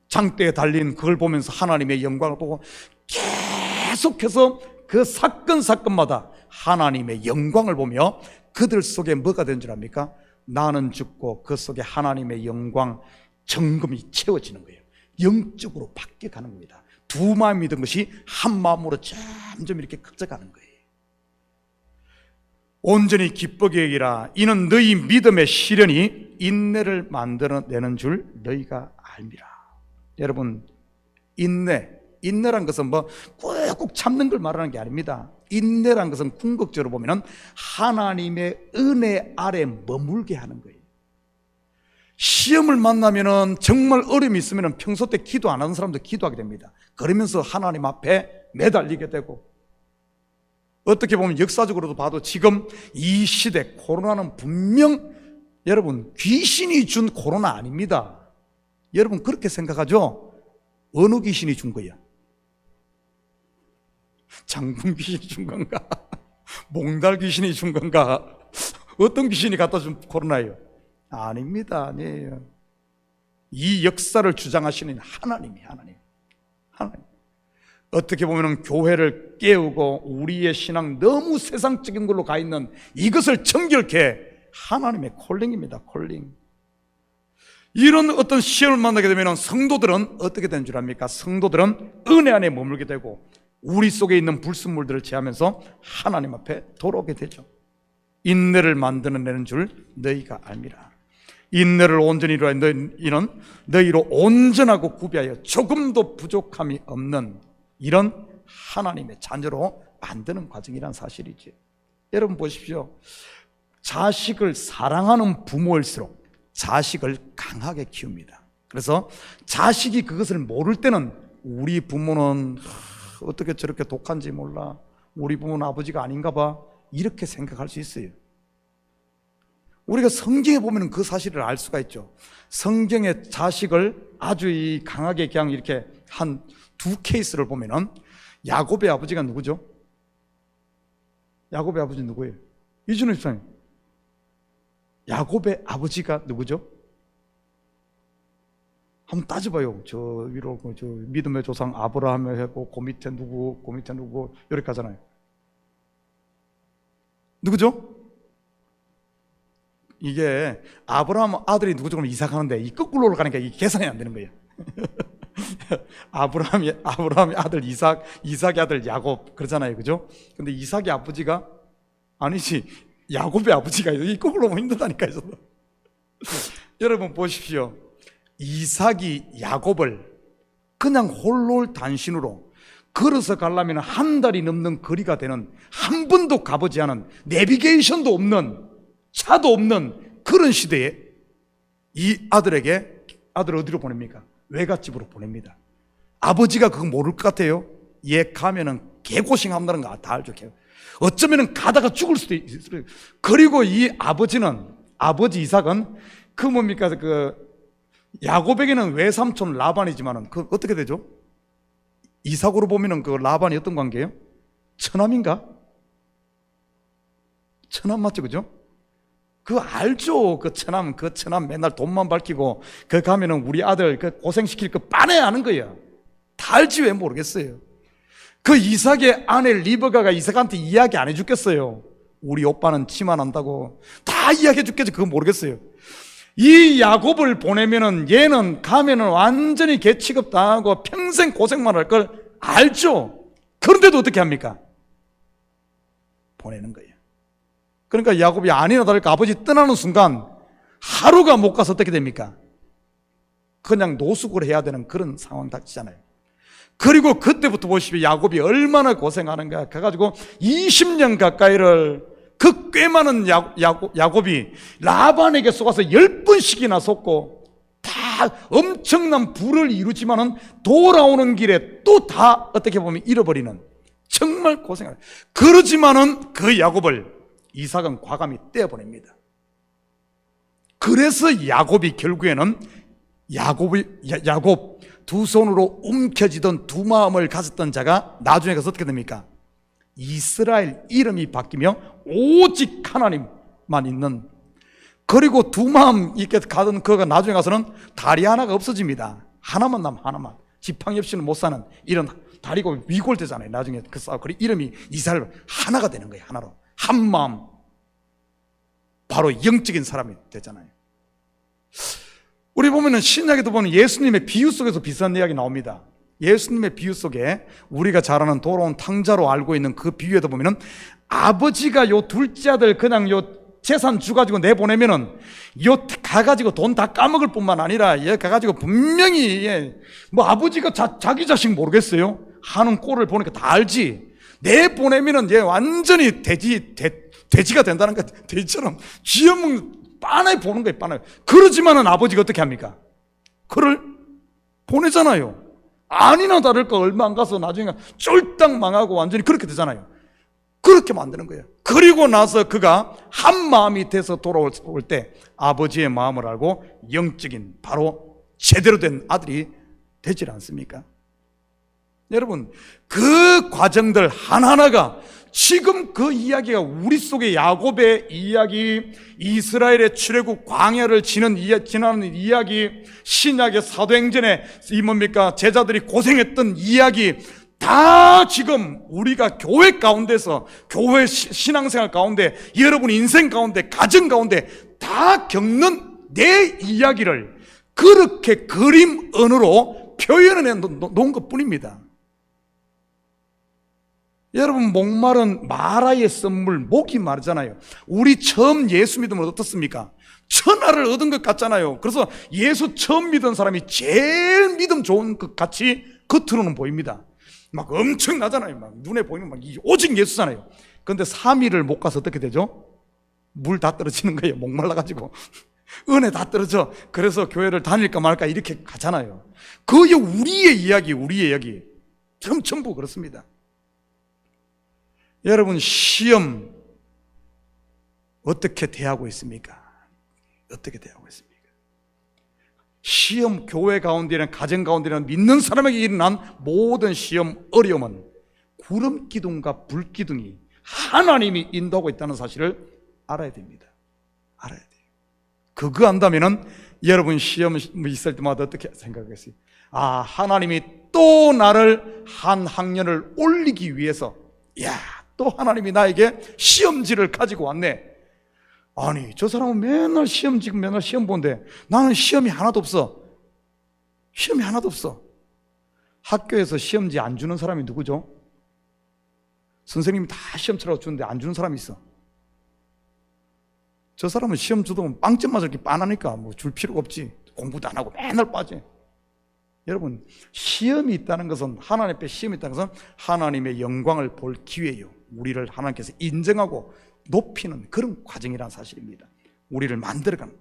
장대에 달린 그걸 보면서 하나님의 영광을 보고, 계속해서 그 사건마다 하나님의 영광을 보며 그들 속에 뭐가 된 줄 압니까? 나는 죽고 그 속에 하나님의 영광 정금이 채워지는 거예요. 영적으로 바뀌어가는 겁니다. 두 마음이 든 것이 한 마음으로 점점 이렇게 커져가는 거예요. 온전히 기쁘게 여기라. 이는 너희 믿음의 시련이 인내를 만들어내는 줄 너희가 알미라. 여러분, 인내란 것은 뭐 꾹꾹 참는 걸 말하는 게 아닙니다. 인내란 것은 궁극적으로 보면 하나님의 은혜 아래 머물게 하는 거예요. 시험을 만나면, 정말 어려움이 있으면 평소 때 기도 안 하는 사람도 기도하게 됩니다. 그러면서 하나님 앞에 매달리게 되고, 어떻게 보면 역사적으로도 봐도 지금 이 시대 코로나는 분명 여러분 귀신이 준 코로나 아닙니다. 여러분 그렇게 생각하죠? 어느 귀신이 준 거야? 장군 귀신이 준 건가? 몽달 귀신이 준 건가? 어떤 귀신이 갖다 준 코로나예요? 아닙니다. 아니에요. 이 역사를 주장하시는 하나님. 어떻게 보면 교회를 깨우고 우리의 신앙 너무 세상적인 걸로 가 있는 이것을 정결케 하나님의 콜링입니다. 콜링. 이런 어떤 시험을 만나게 되면 성도들은 어떻게 되는 줄 압니까? 성도들은 은혜 안에 머물게 되고 우리 속에 있는 불순물들을 제하면서 하나님 앞에 돌아오게 되죠. 인내를 만들어내는 줄 너희가 알미라. 인내를 온전히 이루어 이는 너희로 온전하고 구비하여 조금도 부족함이 없는 이런 하나님의 자녀로 만드는 과정이란 사실이지. 여러분 보십시오. 자식을 사랑하는 부모일수록 자식을 강하게 키웁니다. 그래서 자식이 그것을 모를 때는 우리 부모는 어떻게 저렇게 독한지 몰라, 우리 부모는 아버지가 아닌가 봐, 이렇게 생각할 수 있어요. 우리가 성경에 보면 그 사실을 알 수가 있죠. 성경의 자식을 아주 강하게 그냥 이렇게 한 두 케이스를 보면은, 야곱의 아버지가 누구죠? 야곱의 아버지 누구예요? 이준호 집사님, 야곱의 아버지가 누구죠? 한번 따져봐요. 저 위로 저 믿음의 조상 아브라함을 했고, 그 밑에 누구 이렇게 하잖아요. 누구죠? 이게 아브라함 아들이 누구죠? 그럼 이삭 하는데 이 거꾸로 가니까 이게 계산이 안 되는 거예요. 아브라함의 아들 이삭의 아들 야곱 그러잖아요, 그죠? 근데 이삭의 아버지가 아니지, 야곱의 아버지가 이 거꾸로 보면 힘들다니까요. 여러분 보십시오. 이삭이 야곱을 그냥 홀로 단신으로 걸어서 가려면 한 달이 넘는 거리가 되는, 한 번도 가보지 않은, 내비게이션도 없는, 차도 없는 그런 시대에 이 아들을 어디로 보냅니까? 외갓집으로 보냅니다. 아버지가 그거 모를 것 같아요? 얘 가면은 개고생한다는 거 다 알죠. 어쩌면은 가다가 죽을 수도 있어요. 그리고 이 아버지 이삭은 그 뭡니까? 야곱에게는 외삼촌 라반이지만은 그 어떻게 되죠? 이삭으로 보면은 그 라반이 어떤 관계예요? 처남인가? 처남 맞죠, 그죠? 그거 알죠? 그 처남 맨날 돈만 밝히고 그 가면은 우리 아들 그 고생시킬 거 빤해 아는 거예요. 다 알지 왜 모르겠어요? 그 이삭의 아내 리브가가 이삭한테 이야기 안 해줬겠어요? 우리 오빠는 치마 난다고 다 이야기해 줬겠지. 그거 모르겠어요. 이 야곱을 보내면은 얘는 가면은 완전히 개 취급 당하고 평생 고생만 할 걸 알죠? 그런데도 어떻게 합니까? 보내는 거예요. 그러니까 야곱이 아니나 다를까 아버지 떠나는 순간 하루가 못 가서 어떻게 됩니까? 그냥 노숙을 해야 되는 그런 상황 닥치잖아요. 그리고 그때부터 보십시오. 야곱이 얼마나 고생하는가. 가가지고 20년 가까이를 그 꽤 많은 야곱이 라반에게 속아서 10번씩이나 속고 다 엄청난 부를 이루지만은 돌아오는 길에 또 다 어떻게 보면 잃어버리는 정말 고생을. 그러지만은 그 야곱을 이삭은 과감히 떼어보냅니다. 그래서 야곱이 결국에는 야곱 두 손으로 움켜쥐던 두 마음을 가졌던 자가 나중에 가서 어떻게 됩니까? 이스라엘 이름이 바뀌며 오직 하나님만 있는, 그리고 두 마음 이렇게 가던 그가 나중에 가서는 다리 하나가 없어집니다. 하나만 남 하나만. 지팡이 없이는 못 사는 이런 다리가 위골되잖아요. 나중에 그 싸움. 그리고 이름이 이스라엘 하나가 되는 거예요. 하나로 한 마음. 바로 영적인 사람이 되잖아요. 우리 보면은 신약에도 보면 예수님의 비유 속에서 비슷한 이야기 나옵니다. 예수님의 비유 속에 우리가 잘 아는 돌아온 탕자로 알고 있는 그 비유에도 보면은 아버지가 요 둘째 아들 그냥 요 재산 주가지고 내보내면은 요 가가지고 돈 다 까먹을 뿐만 아니라 얘 가가지고 분명히 뭐 아버지가 자기 자식 모르겠어요? 하는 꼴을 보니까 다 알지. 내보내면은 얘 완전히 돼지가 된다는 거, 돼지처럼 쥐어먹는 빤하게 보는 거예요. 빤하게. 그러지만은 아버지가 어떻게 합니까? 그를 보내잖아요. 아니나 다를까 얼마 안 가서 나중에 쫄딱 망하고 완전히 그렇게 되잖아요. 그렇게 만드는 거예요. 그리고 나서 그가 한 마음이 돼서 돌아올 때 아버지의 마음을 알고 영적인 바로 제대로 된 아들이 되질 않습니까? 여러분, 그 과정들 하나하나가 지금 그 이야기가 우리 속에 야곱의 이야기, 이스라엘의 출애굽 광야를 지나는 이야기, 신약의 사도행전에 이 뭡니까 제자들이 고생했던 이야기, 다 지금 우리가 교회 가운데서, 교회 신앙생활 가운데, 여러분 인생 가운데, 가정 가운데 다 겪는 내 이야기를 그렇게 그림 언어로 표현해 놓은 것 뿐입니다. 여러분, 목마른 마라의 썸물, 목이 마르잖아요. 우리 처음 예수 믿으면 어떻습니까? 천하를 얻은 것 같잖아요. 그래서 예수 처음 믿은 사람이 제일 믿음 좋은 것 같이 겉으로는 보입니다. 막 엄청나잖아요. 막 눈에 보이면 막 오직 예수잖아요. 그런데 3일을 못 가서 어떻게 되죠? 물 다 떨어지는 거예요. 목말라가지고. 은혜 다 떨어져. 그래서 교회를 다닐까 말까 이렇게 가잖아요. 그게 우리의 이야기. 전부 그렇습니다. 여러분, 시험 어떻게 대하고 있습니까? 어떻게 대하고 있습니까? 시험, 교회 가운데는, 가정 가운데는 믿는 사람에게 일어난 모든 시험, 어려움은 구름 기둥과 불 기둥이 하나님이 인도하고 있다는 사실을 알아야 됩니다. 알아야 돼요. 그거 안다면은 여러분 시험 있을 때마다 어떻게 생각하겠어요? 아, 하나님이 또 나를 한 학년을 올리기 위해서, 또 하나님이 나에게 시험지를 가지고 왔네. 아니, 저 사람은 맨날 시험 지금 맨날 시험 본데 나는 시험이 하나도 없어. 시험이 하나도 없어. 학교에서 시험지 안 주는 사람이 누구죠? 선생님이 다 시험 치라고 주는데 안 주는 사람이 있어. 저 사람은 시험 주도 빵점 맞을 게 빤하니까 뭐 줄 필요가 없지. 공부도 안 하고 맨날 빠져. 여러분, 시험이 있다는 것은, 하나님 앞에 시험이 있다는 것은 하나님의 영광을 볼 기회예요. 우리를 하나님께서 인정하고 높이는 그런 과정이라는 사실입니다. 우리를 만들어가는.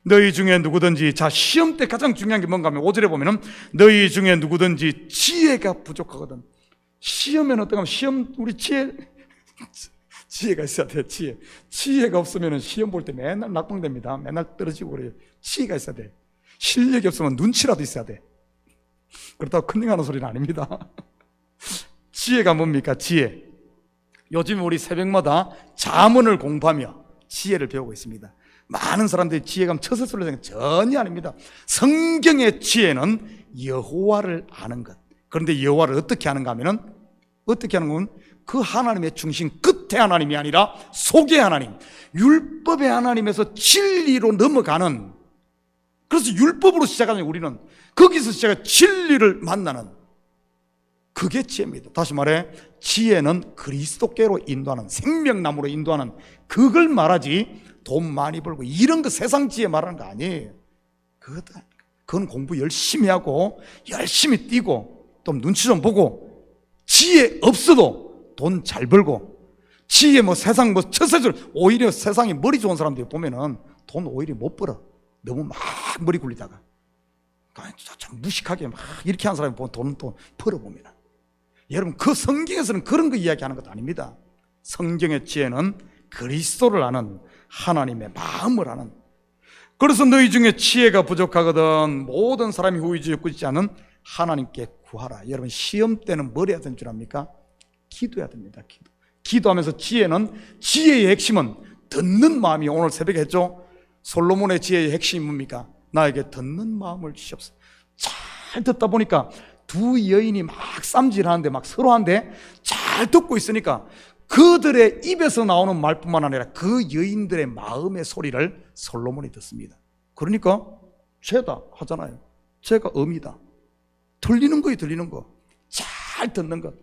너희 중에 누구든지, 자, 시험 때 가장 중요한 게 뭔가 하면 5절에 보면은 너희 중에 누구든지 지혜가 부족하거든. 시험에는 어떻게 하면 시험, 우리 지혜가 있어야 돼. 지혜가 없으면 시험 볼 때 맨날 낙방됩니다. 맨날 떨어지고 그래요. 지혜가 있어야 돼. 실력이 없으면 눈치라도 있어야 돼. 그렇다고 큰일하는 소리는 아닙니다. 지혜가 뭡니까? 지혜. 요즘 우리 새벽마다 잠언을 공부하며 지혜를 배우고 있습니다. 많은 사람들이 지혜감 처세술로 생각 전혀 아닙니다. 성경의 지혜는 여호와를 아는 것. 그런데 여호와를 어떻게 아는가 하면은, 어떻게 하는 건 그 하나님의 중심 끝에 하나님이 아니라 속의 하나님, 율법의 하나님에서 진리로 넘어가는, 그래서 율법으로 시작하는 우리는 거기서 시작해 진리를 만나는, 그게 지혜입니다. 다시 말해, 지혜는 그리스도께로 인도하는, 생명나무로 인도하는, 그걸 말하지 돈 많이 벌고 이런 거 세상 지혜 말하는 거 아니에요. 그건 공부 열심히 하고 열심히 뛰고 좀 눈치 좀 보고, 지혜 없어도 돈 잘 벌고, 지혜 뭐 세상 뭐 처세술, 오히려 세상에 머리 좋은 사람들 보면은 돈 오히려 못 벌어. 너무 막 머리 굴리다가 참 무식하게 막 이렇게 하는 사람이 보면 돈은 또 벌어봅니다. 여러분, 그 성경에서는 그런 거 이야기하는 것도 아닙니다. 성경의 지혜는 그리스도를 아는, 하나님의 마음을 아는. 그래서 너희 중에 지혜가 부족하거든 모든 사람이 후이지 있지 않은 하나님께 구하라. 여러분, 시험 때는 뭘 해야 되는 줄 압니까? 기도해야 됩니다. 기도하면서 지혜의 핵심은 듣는 마음이, 오늘 새벽에 했죠. 솔로몬의 지혜의 핵심이 뭡니까? 나에게 듣는 마음을 주시옵소서. 잘 듣다 보니까 두 여인이 막 쌈질하는데, 막 서로한데 잘 듣고 있으니까 그들의 입에서 나오는 말뿐만 아니라 그 여인들의 마음의 소리를 솔로몬이 듣습니다. 그러니까 죄다 하잖아요. 죄가 음이다. 들리는 거예요. 들리는 거. 잘 듣는 것.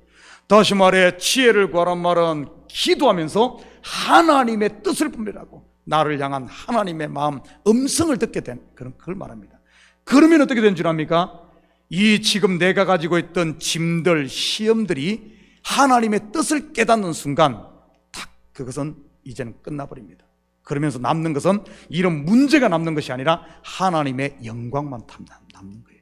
다시 말해, 지혜를 구하란 말은 기도하면서 하나님의 뜻을 분별하고 나를 향한 하나님의 마음, 음성을 듣게 된 그걸 말합니다. 그러면 어떻게 된 줄 압니까? 이 지금 내가 가지고 있던 짐들, 시험들이 하나님의 뜻을 깨닫는 순간 탁, 그것은 이제는 끝나버립니다. 그러면서 남는 것은 이런 문제가 남는 것이 아니라 하나님의 영광만 남는 거예요.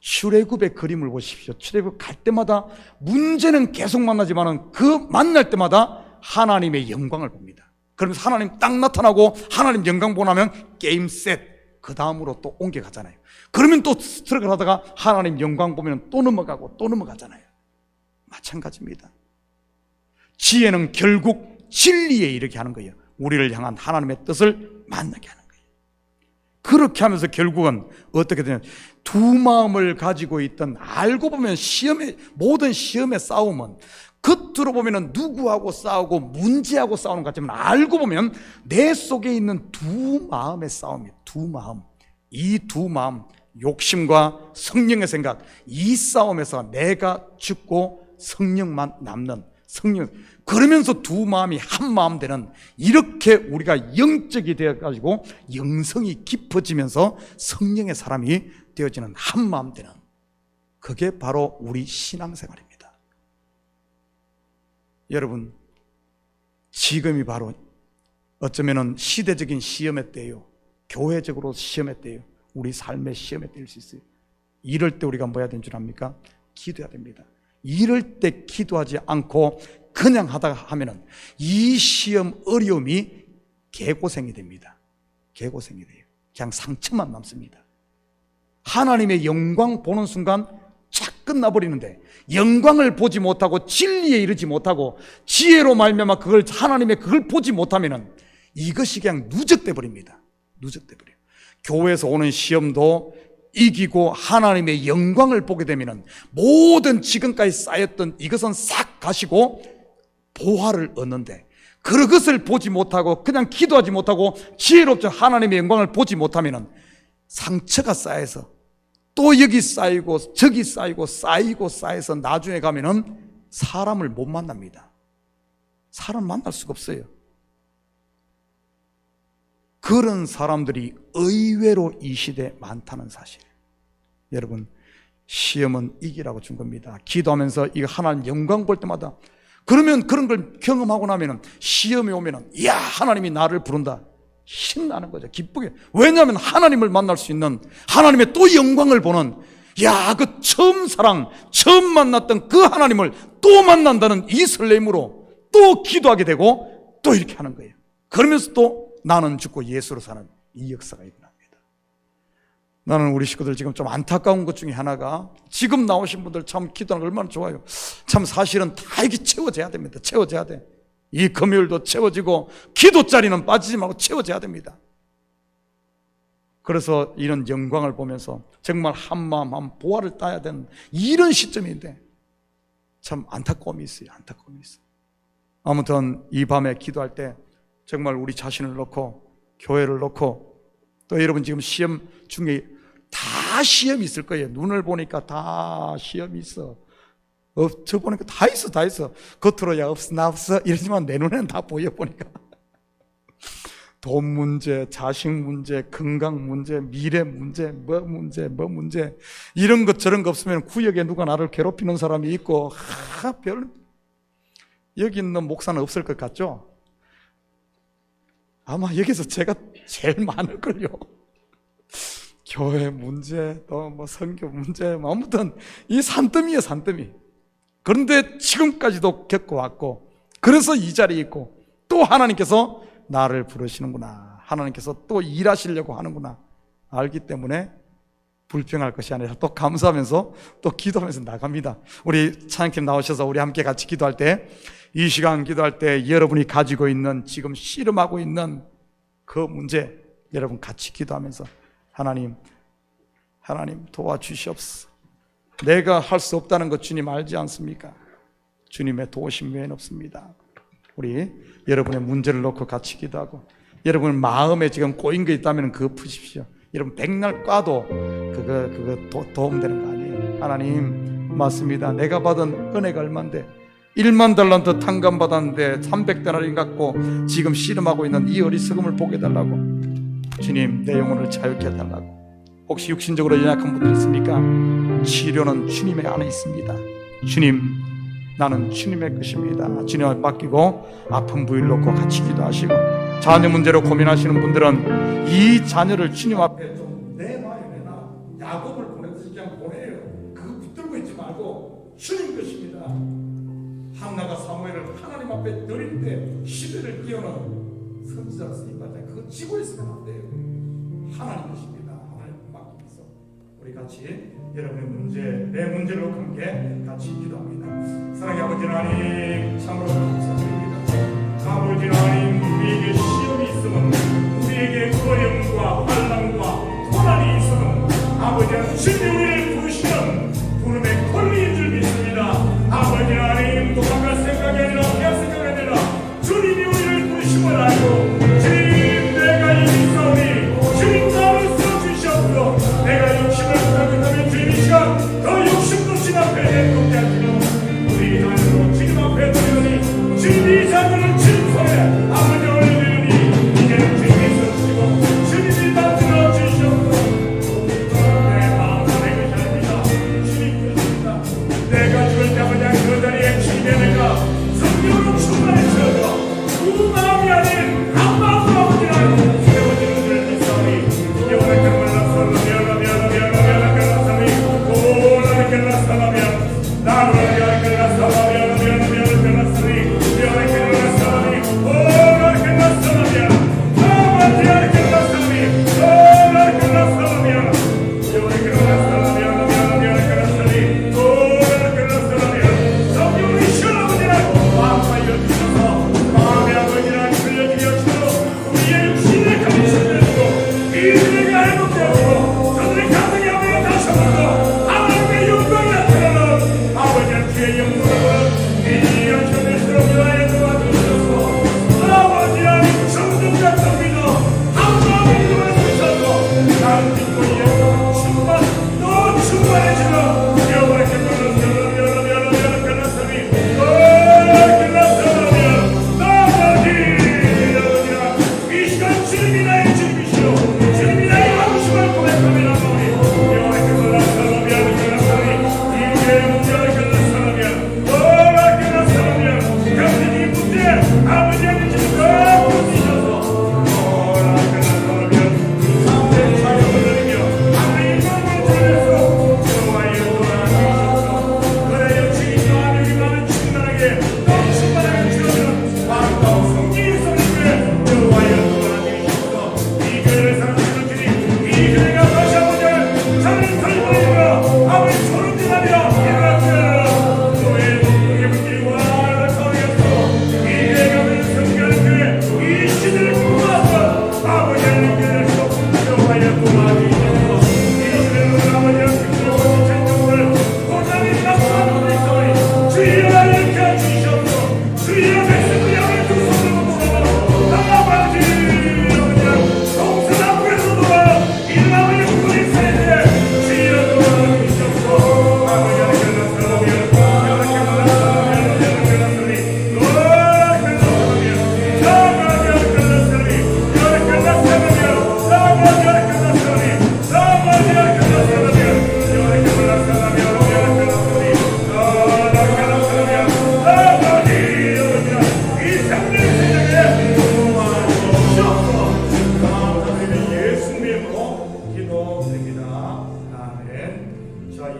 출애굽의 그림을 보십시오. 출애굽 갈 때마다 문제는 계속 만나지만은 그 만날 때마다 하나님의 영광을 봅니다. 그러면서 하나님 딱 나타나고 하나님 영광 보고 나면 게임 셋, 그 다음으로 또 옮겨가잖아요. 그러면 또 스트럭을 하다가 하나님 영광 보면 또 넘어가고 또 넘어가잖아요. 마찬가지입니다. 지혜는 결국 진리에 이르게 하는 거예요. 우리를 향한 하나님의 뜻을 만나게 하는 거예요. 그렇게 하면서 결국은 어떻게 되냐, 두 마음을 가지고 있던, 알고 보면 모든 시험의 싸움은 겉으로 보면 누구하고 싸우고 문제하고 싸우는 것 같지만 알고 보면 내 속에 있는 두 마음의 싸움이에요. 두 마음. 이 두 마음, 욕심과 성령의 생각, 이 싸움에서 내가 죽고 성령만 남는, 그러면서 두 마음이 한 마음 되는, 이렇게 우리가 영적이 되어가지고 영성이 깊어지면서 성령의 사람이 되어지는, 한 마음 되는, 그게 바로 우리 신앙생활입니다. 여러분, 지금이 바로 어쩌면 시대적인 시험의 때예요. 교회적으로 시험의 때예요. 우리 삶의 시험의 때일 수 있어요. 이럴 때 우리가 뭐 해야 되는 줄 압니까? 기도해야 됩니다. 이럴 때 기도하지 않고 그냥 하다가 하면은 이 시험 어려움이 개고생이 됩니다. 개고생이 돼요. 그냥 상처만 남습니다. 하나님의 영광 보는 순간 착 끝나버리는데, 영광을 보지 못하고 진리에 이르지 못하고 지혜로 말미암아 그걸, 하나님의 그걸 보지 못하면은 이것이 그냥 누적돼 버립니다. 누적돼 버려요. 교회에서 오는 시험도 이기고 하나님의 영광을 보게 되면은 모든 지금까지 쌓였던 이것은 싹 가시고 보화를 얻는데, 그것을 보지 못하고 그냥 기도하지 못하고 지혜롭지 하나님의 영광을 보지 못하면은 상처가 쌓여서 또 여기 쌓이고 저기 쌓이고 쌓여서 나중에 가면은 사람을 못 만납니다. 사람 만날 수가 없어요. 그런 사람들이 의외로 이 시대에 많다는 사실. 여러분, 시험은 이기라고 준 겁니다. 기도하면서 이거 하나님 영광 볼 때마다, 그러면 그런 걸 경험하고 나면은 시험이 오면은, 이야, 하나님이 나를 부른다. 신나는 거죠. 기쁘게. 왜냐하면 하나님을 만날 수 있는, 하나님의 또 영광을 보는, 야, 그 처음 만났던 그 하나님을 또 만난다는 이 설렘으로 또 기도하게 되고 또 이렇게 하는 거예요. 그러면서 또 나는 죽고 예수로 사는 이 역사가 일어납니다. 나는 우리 식구들 지금 좀 안타까운 것 중에 하나가, 지금 나오신 분들 참 기도하는 거 얼마나 좋아요. 참 사실은 다 이게 채워져야 됩니다. 채워져야 돼. 이 금요일도 채워지고 기도 자리는 빠지지 말고 채워져야 됩니다. 그래서 이런 영광을 보면서 정말 한마음 한 보화를 따야 되는 이런 시점인데 참 안타까움이 있어요. 안타까움이 있어요. 아무튼 이 밤에 기도할 때 정말 우리 자신을 놓고, 교회를 놓고, 또 여러분 지금 시험 중에 다 시험이 있을 거예요. 눈을 보니까 다 시험이 있어. 저 보니까 다 있어. 겉으로 야 없어 나 없어 이러지만 내 눈에는 다 보여 보니까. 돈 문제, 자식 문제, 건강 문제, 미래 문제, 뭐 문제 이런 것 저런 거 없으면 구역에 누가 나를 괴롭히는 사람이 있고 여기 있는 목사는 없을 것 같죠? 아마 여기서 제가 제일 많을걸요. 교회 문제, 또 뭐 선교 문제, 아무튼 이 산더미예요, 산더미. 그런데 지금까지도 겪어왔고, 그래서 이 자리에 있고, 또 하나님께서 나를 부르시는구나, 하나님께서 또 일하시려고 하는구나 알기 때문에 불평할 것이 아니라 또 감사하면서 또 기도하면서 나갑니다. 우리 찬양팀 나오셔서 우리 함께 같이 기도할 때, 이 시간 기도할 때 여러분이 가지고 있는, 지금 씨름하고 있는 그 문제 여러분 같이 기도하면서 하나님 도와주시옵소서. 내가 할 수 없다는 것 주님 알지 않습니까? 주님의 도우심 외에는 없습니다. 우리 여러분의 문제를 놓고 같이 기도하고, 여러분 마음에 지금 꼬인 게 있다면 그거 푸십시오. 여러분 백날 꽈도 그거 도움되는 거 아니에요. 하나님 맞습니다. 내가 받은 은혜가 얼만데 1만 달란트 탕감 받았는데 300데나리 갖고 지금 씨름하고 있는 이 어리석음을 보게 해달라고. 주님 내 영혼을 자유케 해달라고. 혹시 육신적으로 연약한 분들 있습니까? 치료는 주님의 안에 있습니다. 주님, 나는 주님의 것입니다. 주님을 맡기고 아픈 부위를 놓고 같이 기도하시고, 자녀 문제로 고민하시는 분들은 이 자녀를 주님 앞에 좀 내 마음에 내놔. 야곱을 보내듯이 그냥 보내요. 그거 붙들고 있지 말고 주님 것입니다. 한나가 사무엘을 하나님 앞에 드릴 때 시대를 끼우는 선지자로 쓰임받아. 그거 지고 있으면 안 돼요. 하나님 것입니다. 하나님 맡기면서 우리 같이 여러분의 문제, 내 문제로 함께 같이 기도합니다. 사랑의 아버지 하나님, 참으로 감사드립니다. 아버지 하나님, 우리에게 시험이 있으면, 우리에게 어려움과 환난과 고난이 있으면 아버지 하나님, 주님이 우리를 부르시는 부름의 권리인 줄 믿습니다. 아버지 하나님, 도망갈 생각이 아니라 피할 생각이 아니라 주님이 우리를 부르심을 알고, 주님 내가 이미 싸우니 주님 나를 써주시옵소서. 내가 욕심을 부탁하고 있다면 주님 이 시간 더 욕심도 신 앞에 내놓게 하시고, 우리 자녀로 주님 앞에 드리노니 주님 이 자녀를 주님 손에 아버지 올려드리니 이제는 주님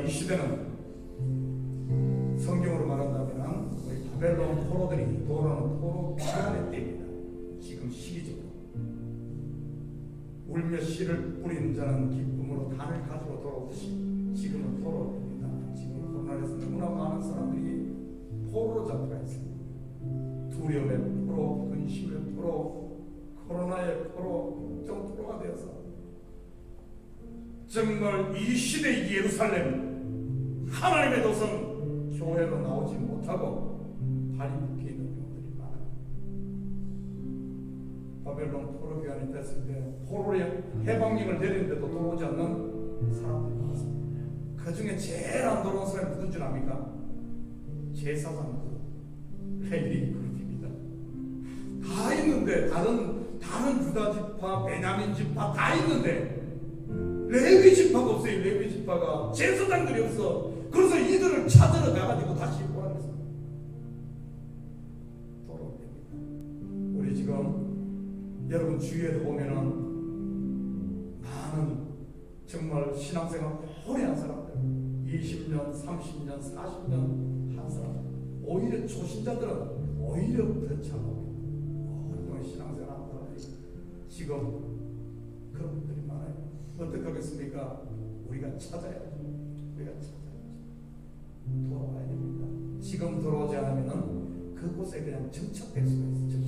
이 시대는 성경으로 말한다면 우리 바벨론 포로들이 돌아오는 포로 귀환의 때입니다. 지금 시기적으로 울며 씨를 뿌리는 자는 기쁨으로 단을 가지고 돌아오듯이 지금은 포로입니다. 지금 코로나에서 너무나 많은 사람들이 포로로 잡혀가 있습니다. 두려움의 포로, 근심의 포로, 코로나의 포로, 정포로가 되어서 정말 이 시대 예루살렘 하나님의 도성 교회로 나오지 못하고 발이 묶여 있는 경우들이 많아요. 바벨론 포로 귀환이 됐을 때 포로의 해방령을 내리는데도 돌아오지 않는 사람들이 많았습니다. 그 중에 제일 안 돌아온 사람이 누군 줄 압니까? 제사장 레위 그룹입니다. 다 있는데 다른 유다 지파, 베냐민 지파 다 있는데 레위 지파가 없어요. 레위 지파가 제사장들이 없어. 그래서 이들을 찾으러 가가지고 다시 보라했습니다. 돌아옵니다. 우리 지금 여러분 주위에도 보면은 많은 정말 신앙생활 오래 한 사람들 20년, 30년, 40년 한 사람 오히려 초신자들은 오히려 더 참합니다. 오랫동안 신앙생활 한 사람들이 지금 그런 분들이 많아요. 어떻게 하겠습니까? 우리가 찾아야죠. 우리가 찾아야죠. 돌아와야 됩니다. 지금 돌아오지 않으면 그곳에 그냥 정착될 수가 있어요.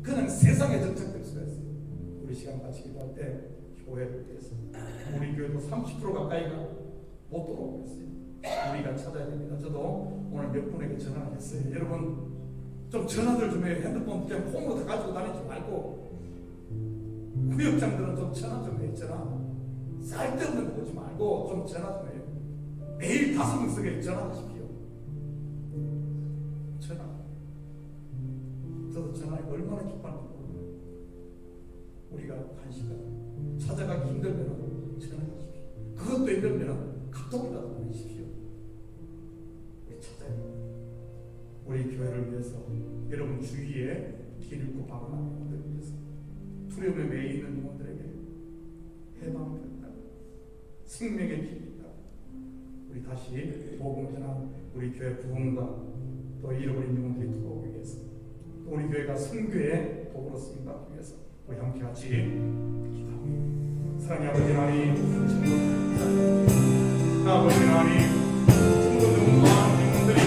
그냥 세상에 정착될 수가 있어요. 우리 시간 같이 기도할 때 교회를 위해서 우리 교회도 30% 가까이가 못 돌아오고 있어요. 우리가 찾아야 됩니다. 저도 오늘 몇 분에게 전화를 했어요. 여러분 좀 전화들 좀 해요. 핸드폰 그냥 폰으로 다 가지고 다니지 말고 구역장들은 좀 전화 좀 해요. 전화 쓸데없는 거 보지 말고 좀 전화 좀 해요. 매일 5명씩에 전화하십시오. 전화. 저도 전화에 얼마나 기뻐하는지 모르겠어요. 우리가 한 시간 찾아가기 힘들면 전화하십시오. 그것도 힘들면 카톡이라도 보내십시오. 우리 찾아야 됩니다. 우리 교회를 위해서 여러분 주위에 길 잃고 방황하는 분들을 위해서 두려움에 매여 있는 영혼들에게 해방을 드린다. 생명의 길이 있다. 우리 다시 복음을 전한 우리 교회 부흥과 또 잃어버린 영혼들이 돌아오기 위해서 또 우리 교회가 선교의 도구로 쓰임받기 위해서 우리 함께 같이 기도합니다. 사랑의 아버지 하나님, 아버지 하나님, 정말 너무 많은 영혼들이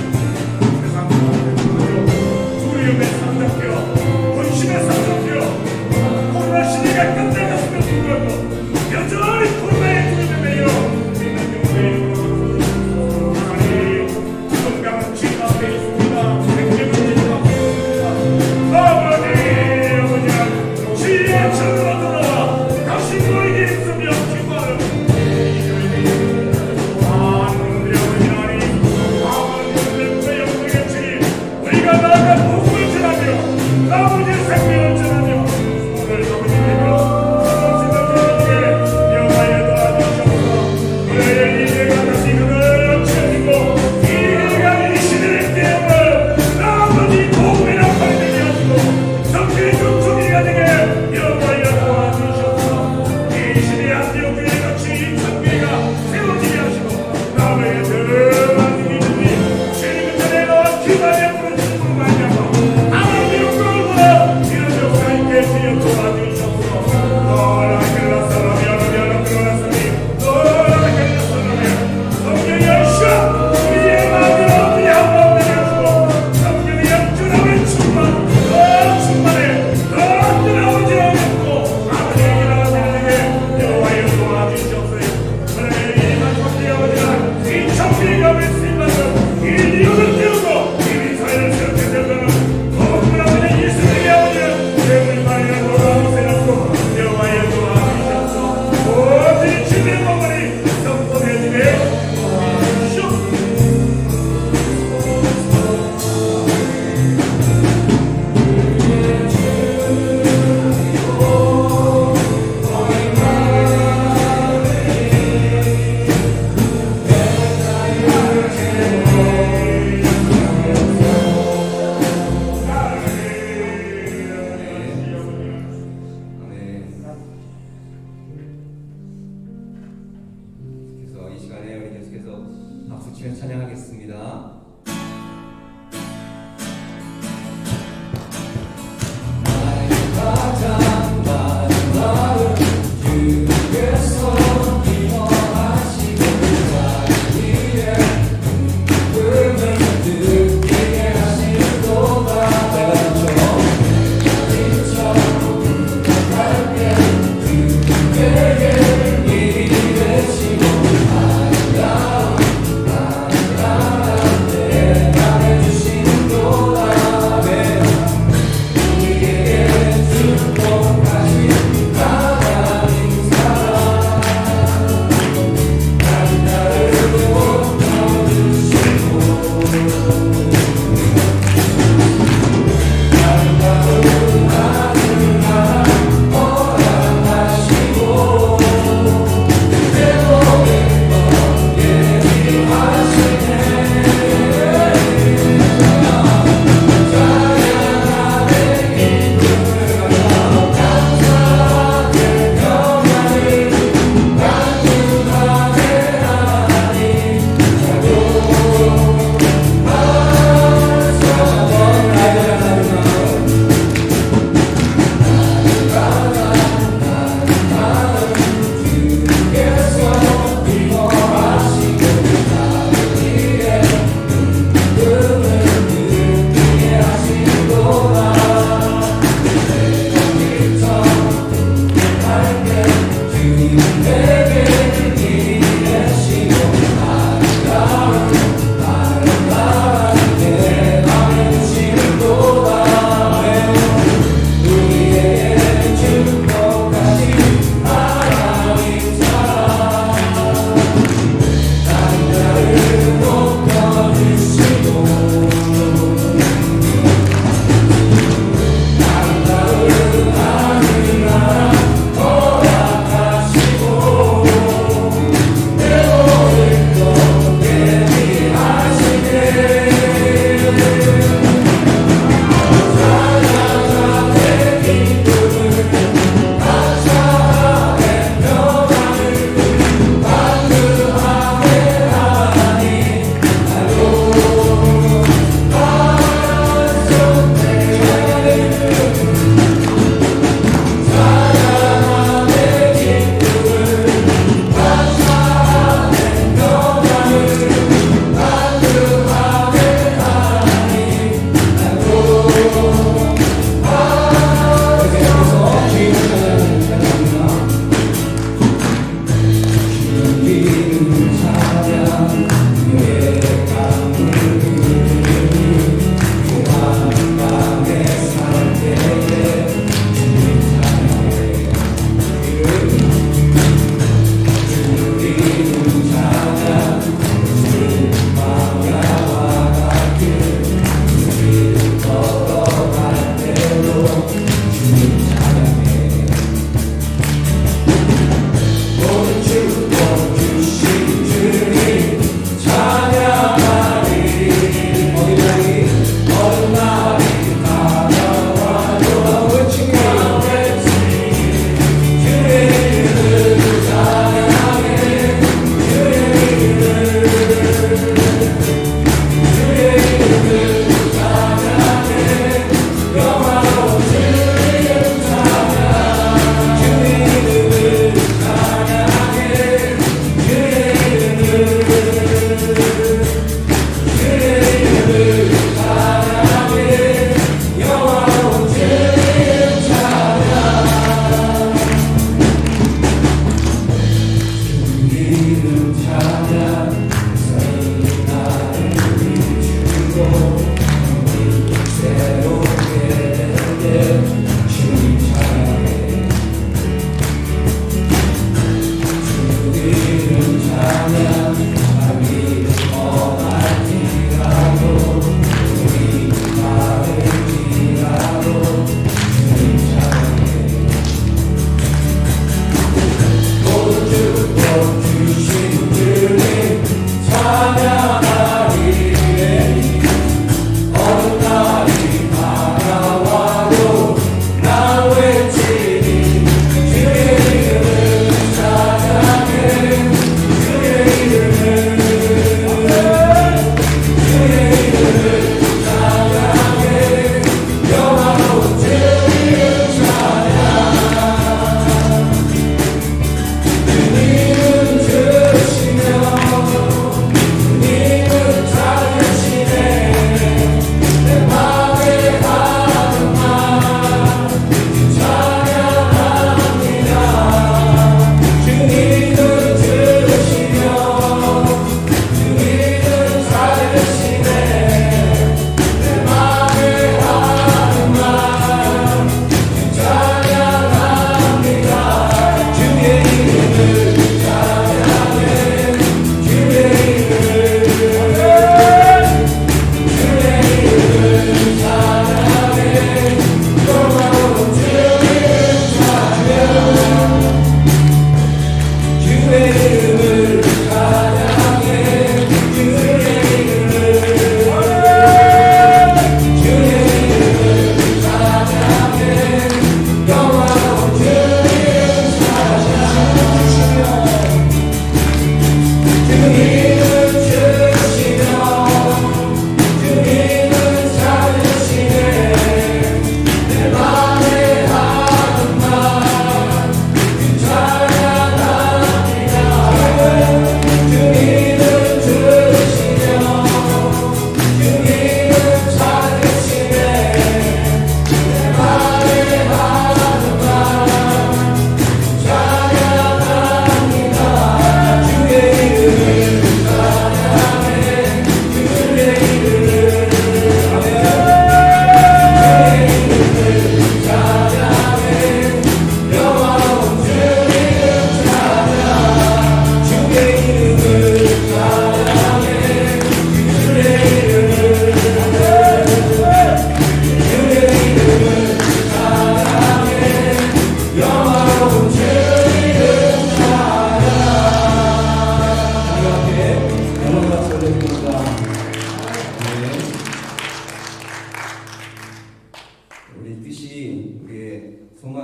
세상 가운데 두려움에 사로잡혀 근심에 사로잡혀 코로나 시대가 끝나갔으면 불구하고 여전히 코로나의 두려움에 매여 있는 영혼들이 하나님 건강은 주 앞에 있습니다. 생명은 주 앞에 있습니다. 아버지 하나님 주의 전으로 돌아와 다시 너에게 있으며 기뻐하는 이 교회에 많은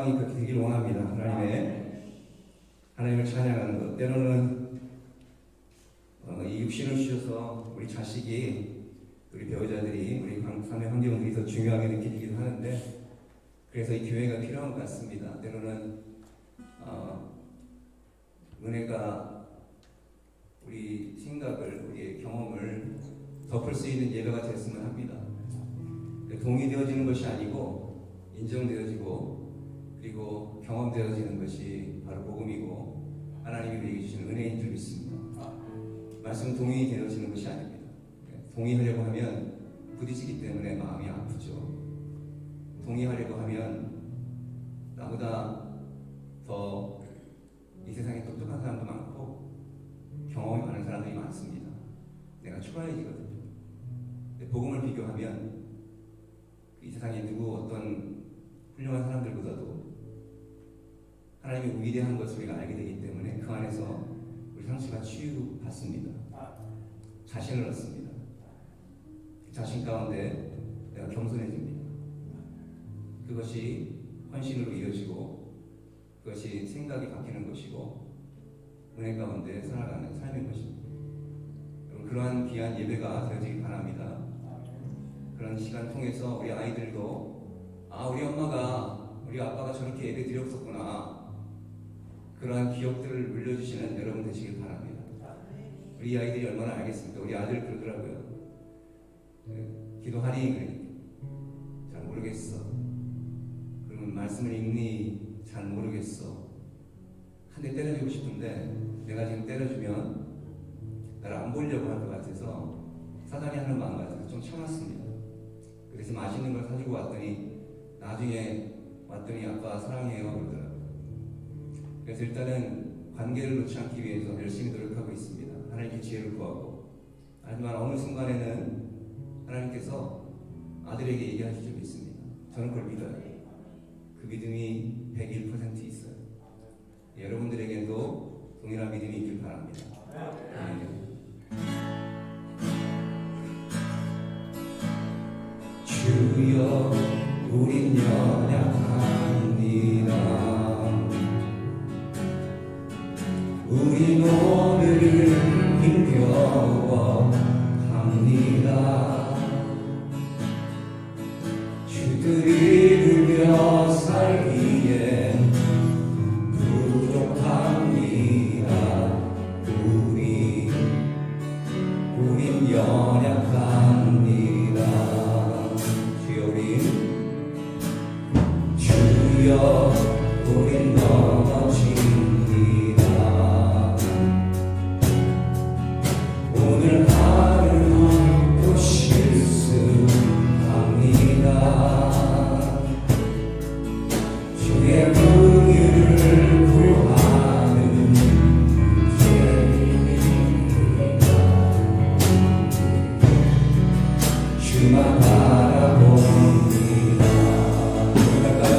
상황이 그렇게 되길 원합니다. 하나님을 찬양하는 것. 때로는 이 육신을 주셔서 우리 자식이, 우리 배우자들이, 우리 삶의 환경들이 더 중요하게 느끼기도 하는데, 그래서 이 교회가 필요한 것 같습니다. 때로는 은혜가 우리 생각을, 우리의 경험을 덮을 수 있는 예배가 됐으면 합니다. 동의되어지는 것이 아니고 인정되어지고 그리고 경험되어지는 것이 바로 복음이고 하나님이 우리에게 주시는 은혜인 줄 믿습니다. 말씀은 동의되어지는 것이 아닙니다. 동의하려고 하면 부딪히기 때문에 마음이 아프죠. 동의하려고 하면 나보다 더 이 세상에 똑똑한 사람도 많고 경험이 많은 사람들이 많습니다. 내가 초라해지거든요. 복음을 비교하면 이 세상에 누구 어떤 훌륭한 사람들보다도 하나님의 위대한 것을 우리가 알게 되기 때문에 그 안에서 우리 상처가 치유받습니다. 자신을 얻습니다. 자신 가운데 내가 겸손해집니다. 그것이 헌신으로 이어지고 그것이 생각이 바뀌는 것이고 은혜 가운데 살아가는 삶인 것입니다. 여러분, 그러한 귀한 예배가 되어지길 바랍니다. 그런 시간 통해서 우리 아이들도 우리 엄마가, 우리 아빠가 저렇게 예배 드렸었구나, 그러한 기억들을 물려주시는 여러분 되시길 바랍니다. 우리 아이들이 얼마나 알겠습니까? 우리 아들 그러더라고요. 기도하니? 잘 모르겠어. 그러면 말씀을 읽니? 잘 모르겠어. 한 대 때려주고 싶은데 내가 지금 때려주면 나를 안 보려고 할 것 같아서 사단이 하는 마음 같아서 좀 참았습니다. 그래서 맛있는 걸 사주고 왔더니 나중에 왔더니 아빠 사랑해요 그러더라고요. 그래서 일단은 관계를 놓지 않기 위해서 열심히 노력하고 있습니다. 하나님께 지혜를 구하고. 하지만 어느 순간에는 하나님께서 아들에게 얘기하실 줄 믿습니다. 저는 그걸 믿어요. 그 믿음이 101% 있어요. 여러분들에게도 동일한 믿음이 있길 바랍니다. 주여 우린 연약합니다. 우린 오늘 힘겨워합니다. 주들이 누려 살기에 부족합니다. 우린 연약합니다. 주여 우린 넘어집니다. 오늘 하루도 실수합니다. 주의 긍휼을 구하는 죄인입니다. 주만 바라봅니다. 그럴까요?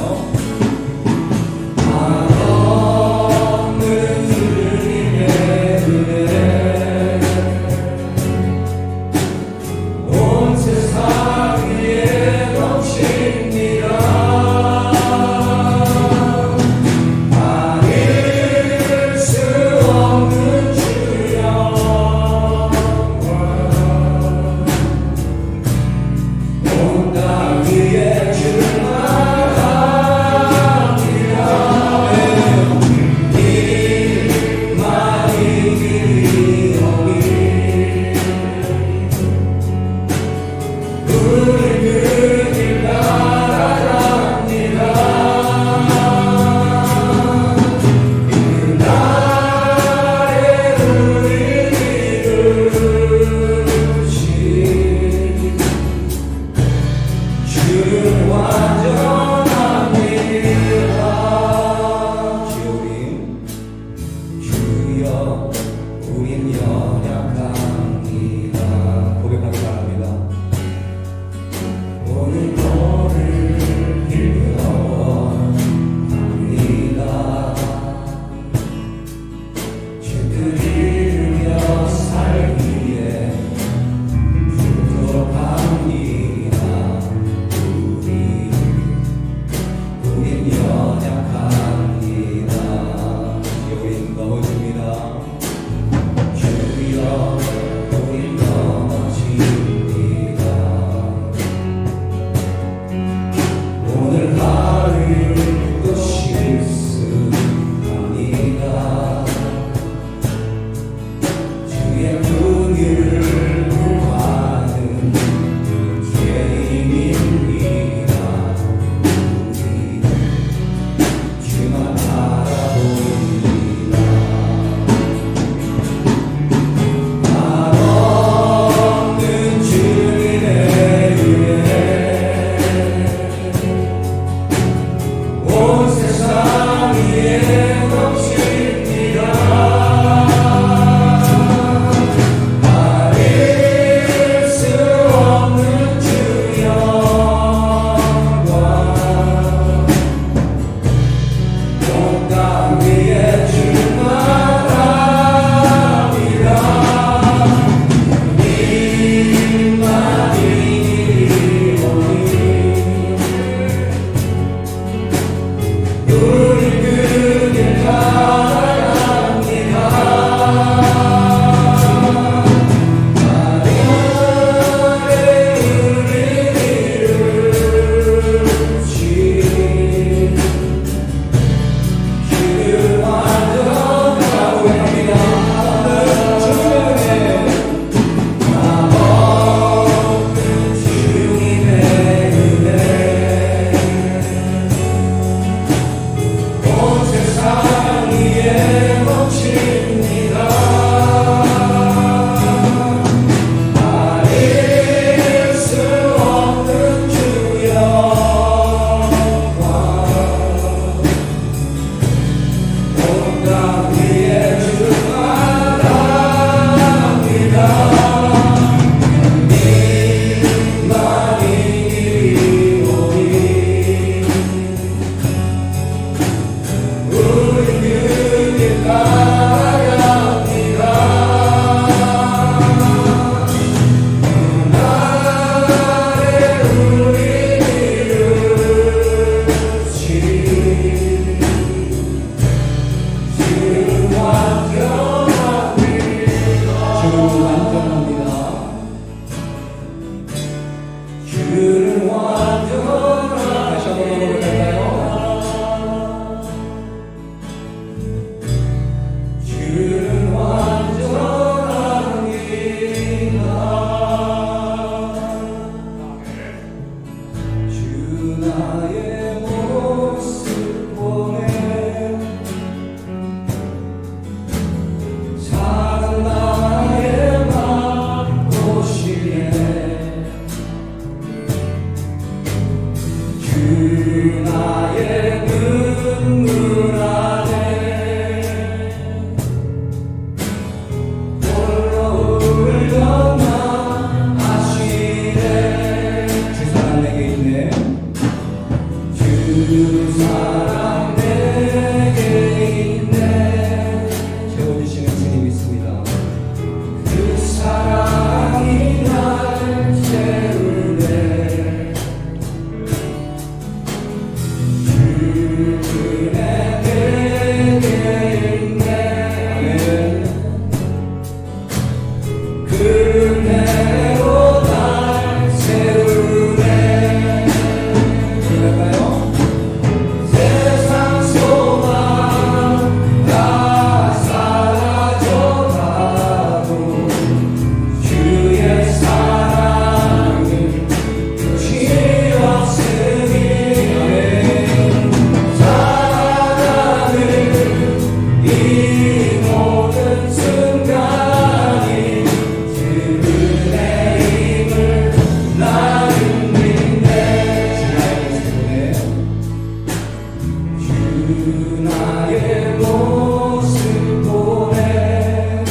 나의 모습 보내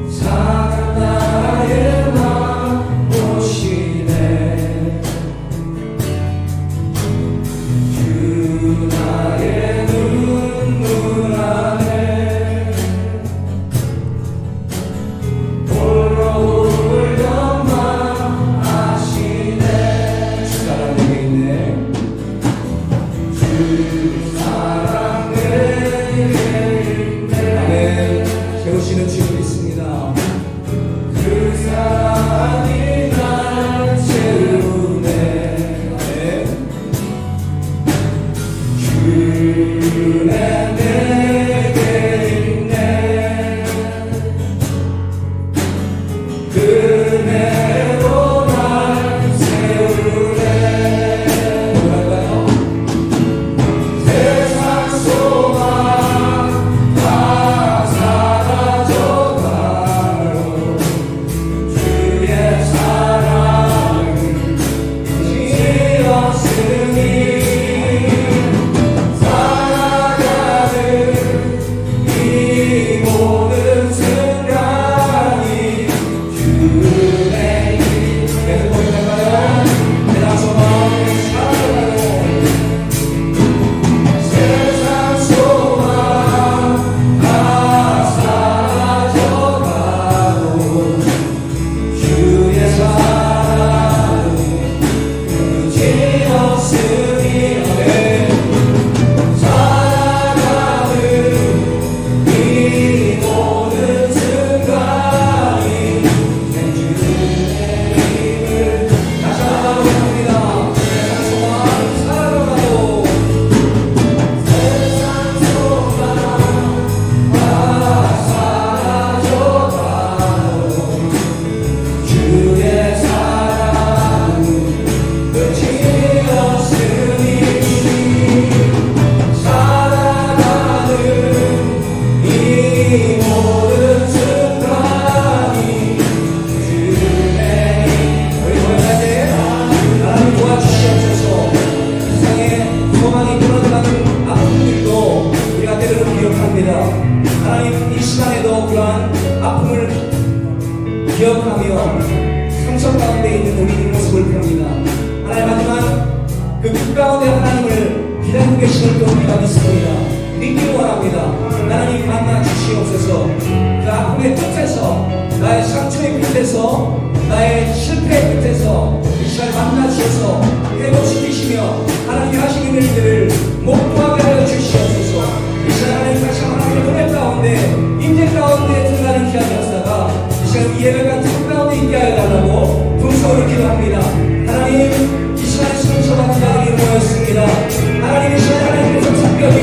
사랑 나의 맘 보시네 주 나의 눈물 안에 홀로 울던 맘 아시네 주 사랑 내게 있네 주 사랑 내게 있네 아멘 세우시는 주님 있습니다 그 사랑이 날 채우네 아멘 주내 내게 있네 그대로 날 세우네 뭐랄까요? 세상 소망 다 사라져가고 주의 사랑을 지었으니 살아가는 이 모든 순간이 주의 일 계속 보이나가요? 세상 소망 살아가고 세상 소망 다 사라져가고 주의 사랑을 지었으니 아멘 살아가는 이 모든 순간이 내 주의 힘을 다시 한번 합니다 세상 소망 살아가고 세상 소망 다 사라져가고 주의 사랑을 지었으니 살아가는 이 모든 순간이 주의 우리 모여야지 하나님 도와주시옵소서 이 세상에 소망이 끊어져가는 아픔들도 우리가 때로는 기억합니다 하나님 이 시간에도 그러한 아픔을 기억하며 상처 가운데 있는 우리들 모습을 봅니다 하나님 하지만 그 빛 가운데 하나님을 기다리고 계시는 또 우리가 믿습니다 믿기를 원합니다 하나님 만나 주시옵소서 그 아픔의 끝에서 나의 상처의 끝에서 나의 실패의 끝에서 이 시간 만나 주셔서 회복시키시며 하나님이 하시는 일들을 목도하게 하여 주시옵소서 이 시간 하나님 다시 하나님의 은혜 가운데 임재 가운데 들어가는 귀한 역사가 이 시간 이 예배가 참 가운데 있게 하여 달라고 분석을 기도합니다 하나님 이 시간에 상처받은 자들이 모였습니다 하나님 이 시간 하나님께서 특별히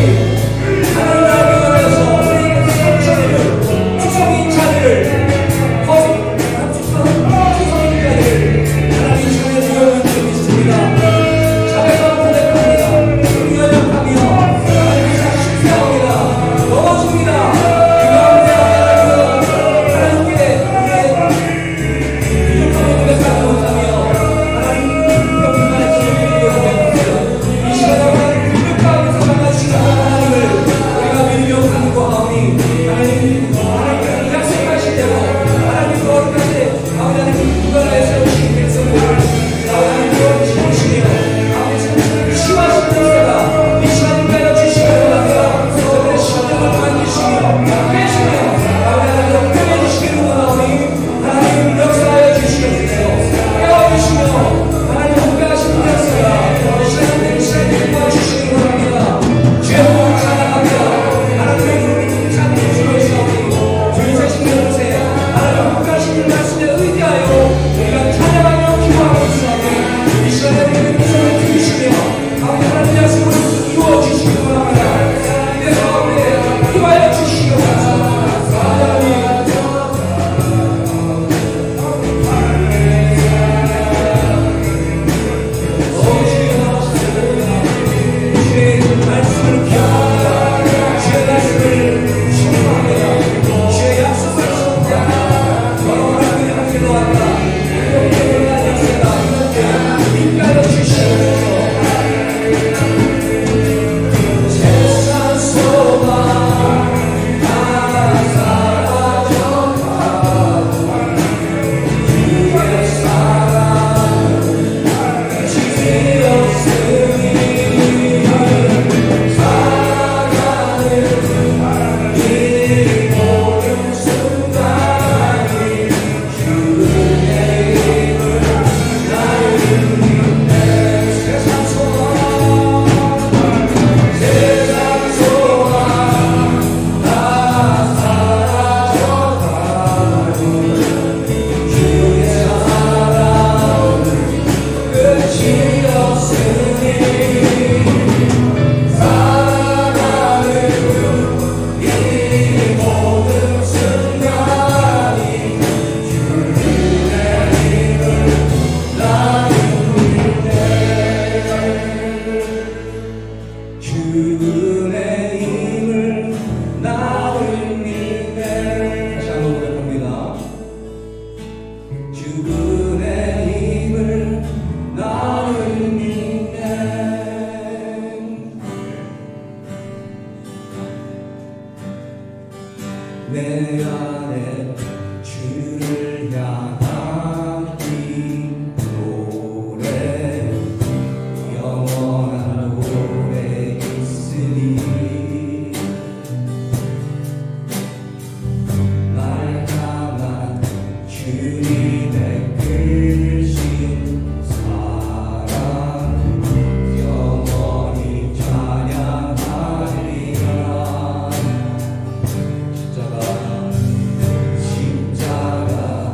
하나님 나라에 원해서 우리에게 상처를 추성인 자들을 추성인 자들을 하나님 이 시간에 모여있는 줄 믿습니다 자매가 고백합니다 내 안에 주를 향한 이 노래 영원한 노래 있으니 날 향한 주님의 크신 사랑 영원히 찬양하리라. 십자가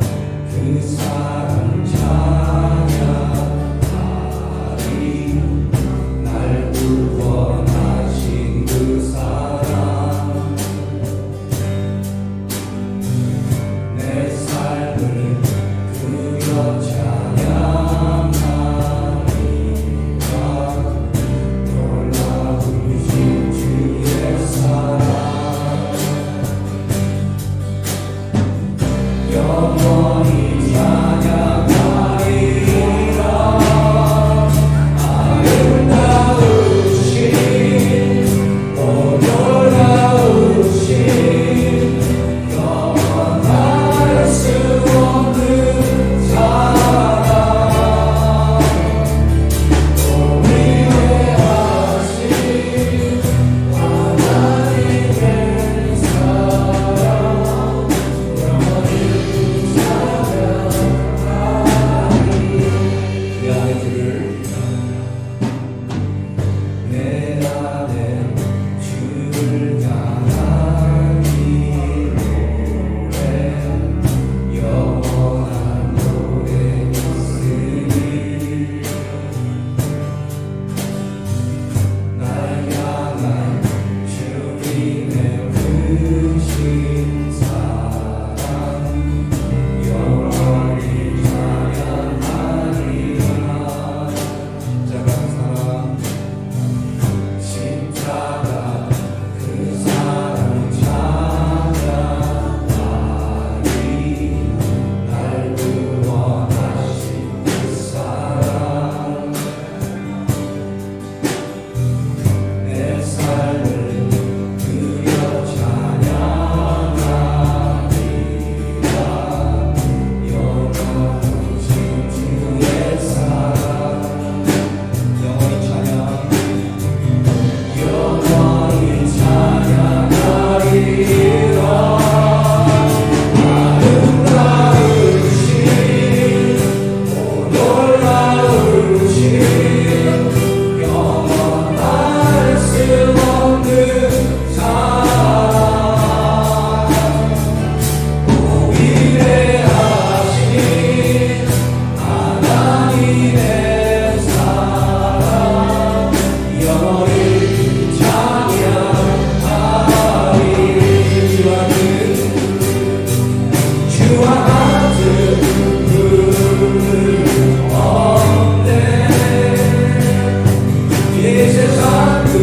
그 사랑 찬양하리. 날 구원하신 그 사랑 내 삶을 그려 찬양하리라. 놀라우신 주의 사랑 영원히 찬양하리라. 아름다우신 오 놀라우신 영원할 수 없는 사랑 또 위대하신 하나님의 사랑 영원히 내 안에 주를 내 안에 주를 향한 이 노래 영원한 노래 있으니 날 향한 주님의 크신 사랑 영원히 찬양하리라. 십자가 그 사랑 찬양하리. 날 구원하신 그 사랑 내 삶을 그려 찬양하리라. 영원하신 주의 사랑 영원히 찬양 영원히 찬양하리라. 아름다우신 오 놀라우신 영원할 수 없는 사랑 또 위대하신 하나님의 사랑 영원히 찬양하리. 주와 같은 분은 없네. 이 세상 그